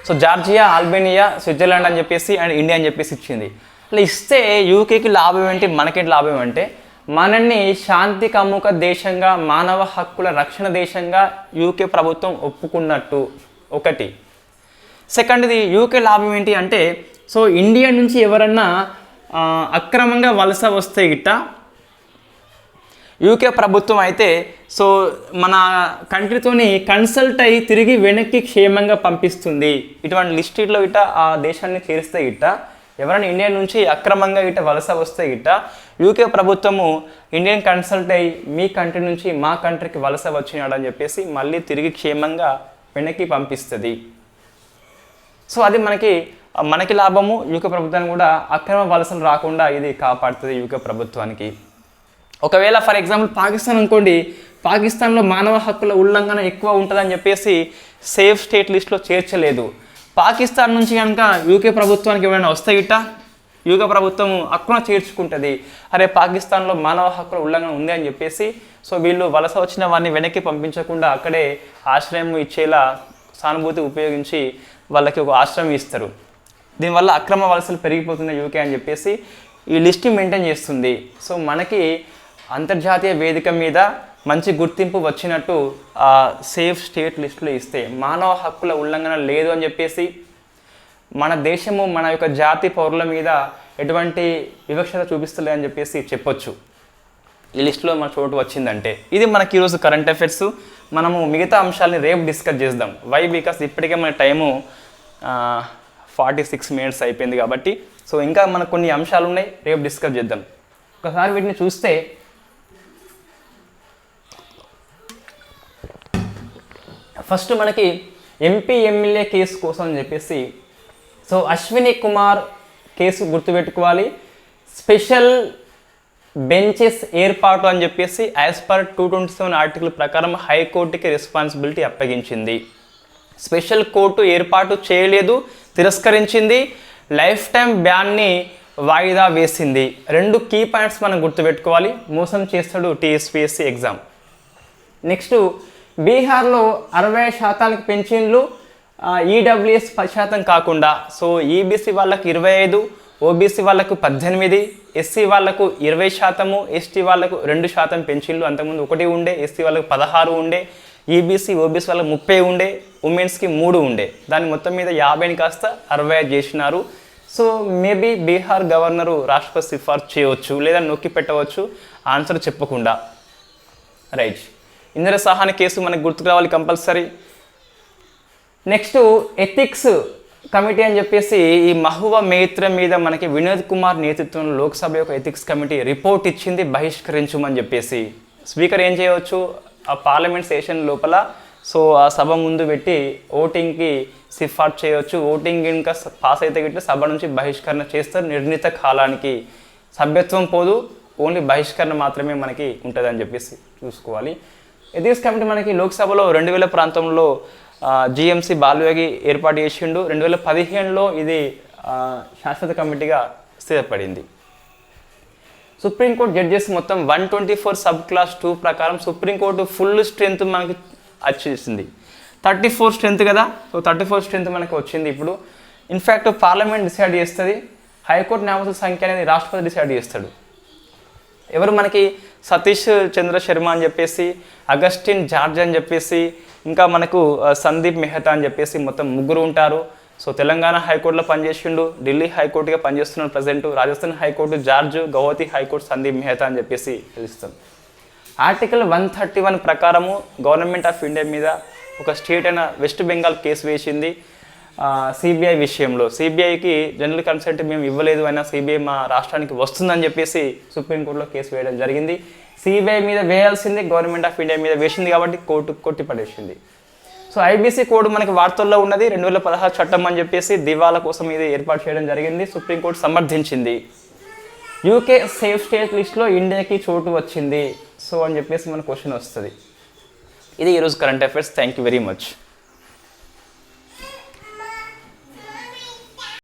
సో జార్జియా, ఆల్బేనియా, స్విట్జర్లాండ్ అని చెప్పేసి అండ్ ఇండియా అని చెప్పేసి ఇచ్చింది. అట్లా ఇస్తే యూకేకి లాభం ఏంటి, మనకేంటి లాభం అంటే మనల్ని శాంతి కమ్ముక దేశంగా, మానవ హక్కుల రక్షణ దేశంగా యూకే ప్రభుత్వం ఒప్పుకున్నట్టు ఒకటి. సెకండ్ది యూకే లాభం ఏంటి అంటే సో ఇండియా నుంచి ఎవరన్నా అక్రమంగా వలస వస్తే గిట్ట యూకే ప్రభుత్వం అయితే సో మన కంట్రీతోని కన్సల్ట్ అయ్యి తిరిగి వెనక్కి క్షేమంగా పంపిస్తుంది. ఇటువంటి లిస్టులో గిట్ట ఆ దేశాన్ని చేరిస్తే గిట్ట ఎవరైనా ఇండియా నుంచి అక్రమంగా గిట్ట వలస వస్తే గిట్ట యూకే ప్రభుత్వము ఇండియన్ కన్సల్ట్ అయ్యి మీ కంట్రీ నుంచి మా కంట్రీకి వలస వచ్చినాడని చెప్పేసి మళ్ళీ తిరిగి క్షేమంగా వెనక్కి పంపిస్తుంది. సో అది మనకి లాభము, యూకే ప్రభుత్వానికి కూడా అక్రమ వలసలు రాకుండా ఇది కాపాడుతుంది యూకే ప్రభుత్వానికి. ఒకవేళ ఫర్ ఎగ్జాంపుల్ పాకిస్తాన్ అనుకోండి, పాకిస్తాన్లో మానవ హక్కుల ఉల్లంఘన ఎక్కువ ఉంటుందని చెప్పేసి సేఫ్ స్టేట్ లిస్ట్లో చేర్చలేదు. పాకిస్తాన్ నుంచి కనుక యూకే ప్రభుత్వానికి ఏమైనా వస్తే గిట్ట యూకే ప్రభుత్వం హక్కున చేర్చుకుంటుంది. అరే పాకిస్తాన్లో మానవ హక్కుల ఉల్లంఘన ఉంది అని చెప్పేసి సో వీళ్ళు వలస వచ్చిన వారిని వెనక్కి పంపించకుండా అక్కడే ఆశ్రయం ఇచ్చేలా సానుభూతి ఉపయోగించి వాళ్ళకి ఒక ఆశ్రయం ఇస్తారు. దీనివల్ల అక్రమ వలసలు పెరిగిపోతున్న యూకే అని చెప్పేసి ఈ లిస్ట్ మెయింటైన్ చేస్తుంది. సో మనకి అంతర్జాతీయ వేదిక మీద మంచి గుర్తింపు వచ్చినట్టు సేఫ్ స్టేట్ లిస్టులు ఇస్తే మానవ హక్కుల ఉల్లంఘన లేదు అని చెప్పేసి మన దేశము మన యొక్క జాతి పౌరుల మీద ఎటువంటి వివక్షత చూపిస్తలే అని చెప్పేసి చెప్పొచ్చు ఈ లిస్టులో మన చోటు వచ్చిందంటే. ఇది మనకి ఈరోజు కరెంట్ అఫైర్స్. మనము మిగతా అంశాలని రేపు డిస్కస్ చేద్దాం. వై బికాస్ ఇప్పటికే మన టైము 46 minutes అయిపోయింది కాబట్టి సో ఇంకా మనకు కొన్ని అంశాలు ఉన్నాయి, రేపు డిస్కస్ చేద్దాం. ఒకసారి వీటిని చూస్తే ఫస్ట్ మనకి ఎంపీ ఎమ్మెల్యే కేసు కోసం అని చెప్పేసి సో అశ్విని కుమార్ కేసు గుర్తుపెట్టుకోవాలి. స్పెషల్ బెంచెస్ ఏర్పాటు అని చెప్పేసి యాజ్ పర్ 227 ఆర్టికల్ ప్రకారం హైకోర్టుకి రెస్పాన్సిబిలిటీ అప్పగించింది. స్పెషల్ కోర్టు ఏర్పాటు చేయలేదు, తిరస్కరించింది. లైఫ్ టైం బ్యాన్ని వాయిదా వేసింది. 2 కీ పాయింట్స్ మనం గుర్తుపెట్టుకోవాలి. మోసం చేస్తాడు టీఎస్పీఎస్సీ ఎగ్జామ్. నెక్స్ట్ బీహార్లో 60% పెన్షన్లు, ఈడబ్ల్యూఎస్ 10% కాకుండా సో ఈబీసీ వాళ్ళకు 25, ఓబీసీ వాళ్ళకు 18, ఎస్సీ వాళ్ళకు 20%, ఎస్టీ వాళ్ళకు 2% పెన్షన్లు. అంతకుముందు 1 ఉండే, ఎస్సీ వాళ్ళకు 16 ఉండే, ఈబీసీ ఓబీసీ వాళ్ళకి 30 ఉండే, ఉమెన్స్కి 3 ఉండే. దాని మొత్తం మీద 50 కాస్త 65 చేసినారు. సో మేబీ బీహార్ గవర్నరు రాష్ట్రపతి సిఫార్సు చేయవచ్చు లేదా నొక్కి పెట్టవచ్చు ఆన్సర్ చెప్పకుండా. రైట్, ఇందిరా సహాని కేసు మనకు గుర్తుకు రావాలి కంపల్సరీ. నెక్స్ట్ ఎథిక్స్ కమిటీ అని చెప్పేసి ఈ మహువా మేత్ర మీద మనకి వినోద్ కుమార్ నేతృత్వంలో లోక్సభ యొక్క ఎథిక్స్ కమిటీ రిపోర్ట్ ఇచ్చింది బహిష్కరించమని చెప్పేసి. స్పీకర్ ఏం చేయవచ్చు, ఆ పార్లమెంట్ సెషన్ లోపల సో ఆ సభ ముందు పెట్టి ఓటింగ్కి సిఫార్సు చేయవచ్చు. ఓటింగ్ ఇంకా పాస్ అయితే గిట్ల సభ నుంచి బహిష్కరణ చేస్తారు. నిర్ణీత కాలానికి సభ్యత్వం పోదు, ఓన్లీ బహిష్కరణ మాత్రమే మనకి ఉంటుందని చెప్పేసి చూసుకోవాలి. ఎథిక్స్ కమిటీ మనకి లోక్సభలో 2000 ప్రాంతంలో జిఎంసి బాలయోగి ఏర్పాటు చేసిండు. 2015లో ఇది శాశ్వత కమిటీగా స్థిరపడింది. సుప్రీంకోర్టు జడ్జెస్ మొత్తం 124 సబ్ క్లాస్ 2 ప్రకారం సుప్రీంకోర్టు ఫుల్ స్ట్రెంత్ మనకి వచ్చేసింది. 34 స్ట్రెంత్ కదా, సో 34 స్ట్రెంత్ మనకి వచ్చింది. ఇప్పుడు ఇన్ఫ్యాక్ట్ పార్లమెంట్ డిసైడ్ చేస్తుంది, హైకోర్టు న్యాయమూర్తుల సంఖ్య అనేది రాష్ట్రపతి డిసైడ్ చేస్తాడు. ఎవరు మనకి సతీష్ చంద్ర శర్మ అని చెప్పేసి, అగస్టిన్ జార్జ్ అని చెప్పేసి, ఇంకా మనకు సందీప్ మెహతా అని చెప్పేసి మొత్తం 3 ఉంటారు. సో తెలంగాణ హైకోర్టులో పనిచేసిండు, ఢిల్లీ హైకోర్టుగా పనిచేస్తున్నాడు present, Rajasthan high court George, Guwahati high court Sandeep Mehta అని చెప్పేసి తెలుస్తాం. ఆర్టికల్ 131 ప్రకారము గవర్నమెంట్ ఆఫ్ ఇండియా మీద ఒక స్టేట్ అయిన వెస్ట్ బెంగాల్ కేసు వేసింది సిబిఐ విషయంలో. సిబిఐకి జనరల్ కన్సెంట్ మేము ఇవ్వలేదు, అయినా సిబిఐ మా రాష్ట్రానికి వస్తుందని చెప్పేసి సుప్రీంకోర్టులో కేసు వేయడం జరిగింది. సిబిఐ మీద వేయాల్సింది గవర్నమెంట్ ఆఫ్ ఇండియా మీద వేసింది కాబట్టి కోర్టు కొట్టిపడేసింది. సో ఐబీసీ కోడ్ మనకి వార్తల్లో ఉన్నది. 2016 చట్టం అని చెప్పేసి దివాలా కోసం ఇది ఏర్పాటు చేయడం జరిగింది. సుప్రీంకోర్టు సమర్థించింది. యూకే సేఫ్ స్టేట్ లిస్ట్లో ఇండియాకి చోటు వచ్చింది సో అని చెప్పేసి మన క్వశ్చన్ వస్తుంది. ఇది ఈరోజు current affairs. Thank you very much.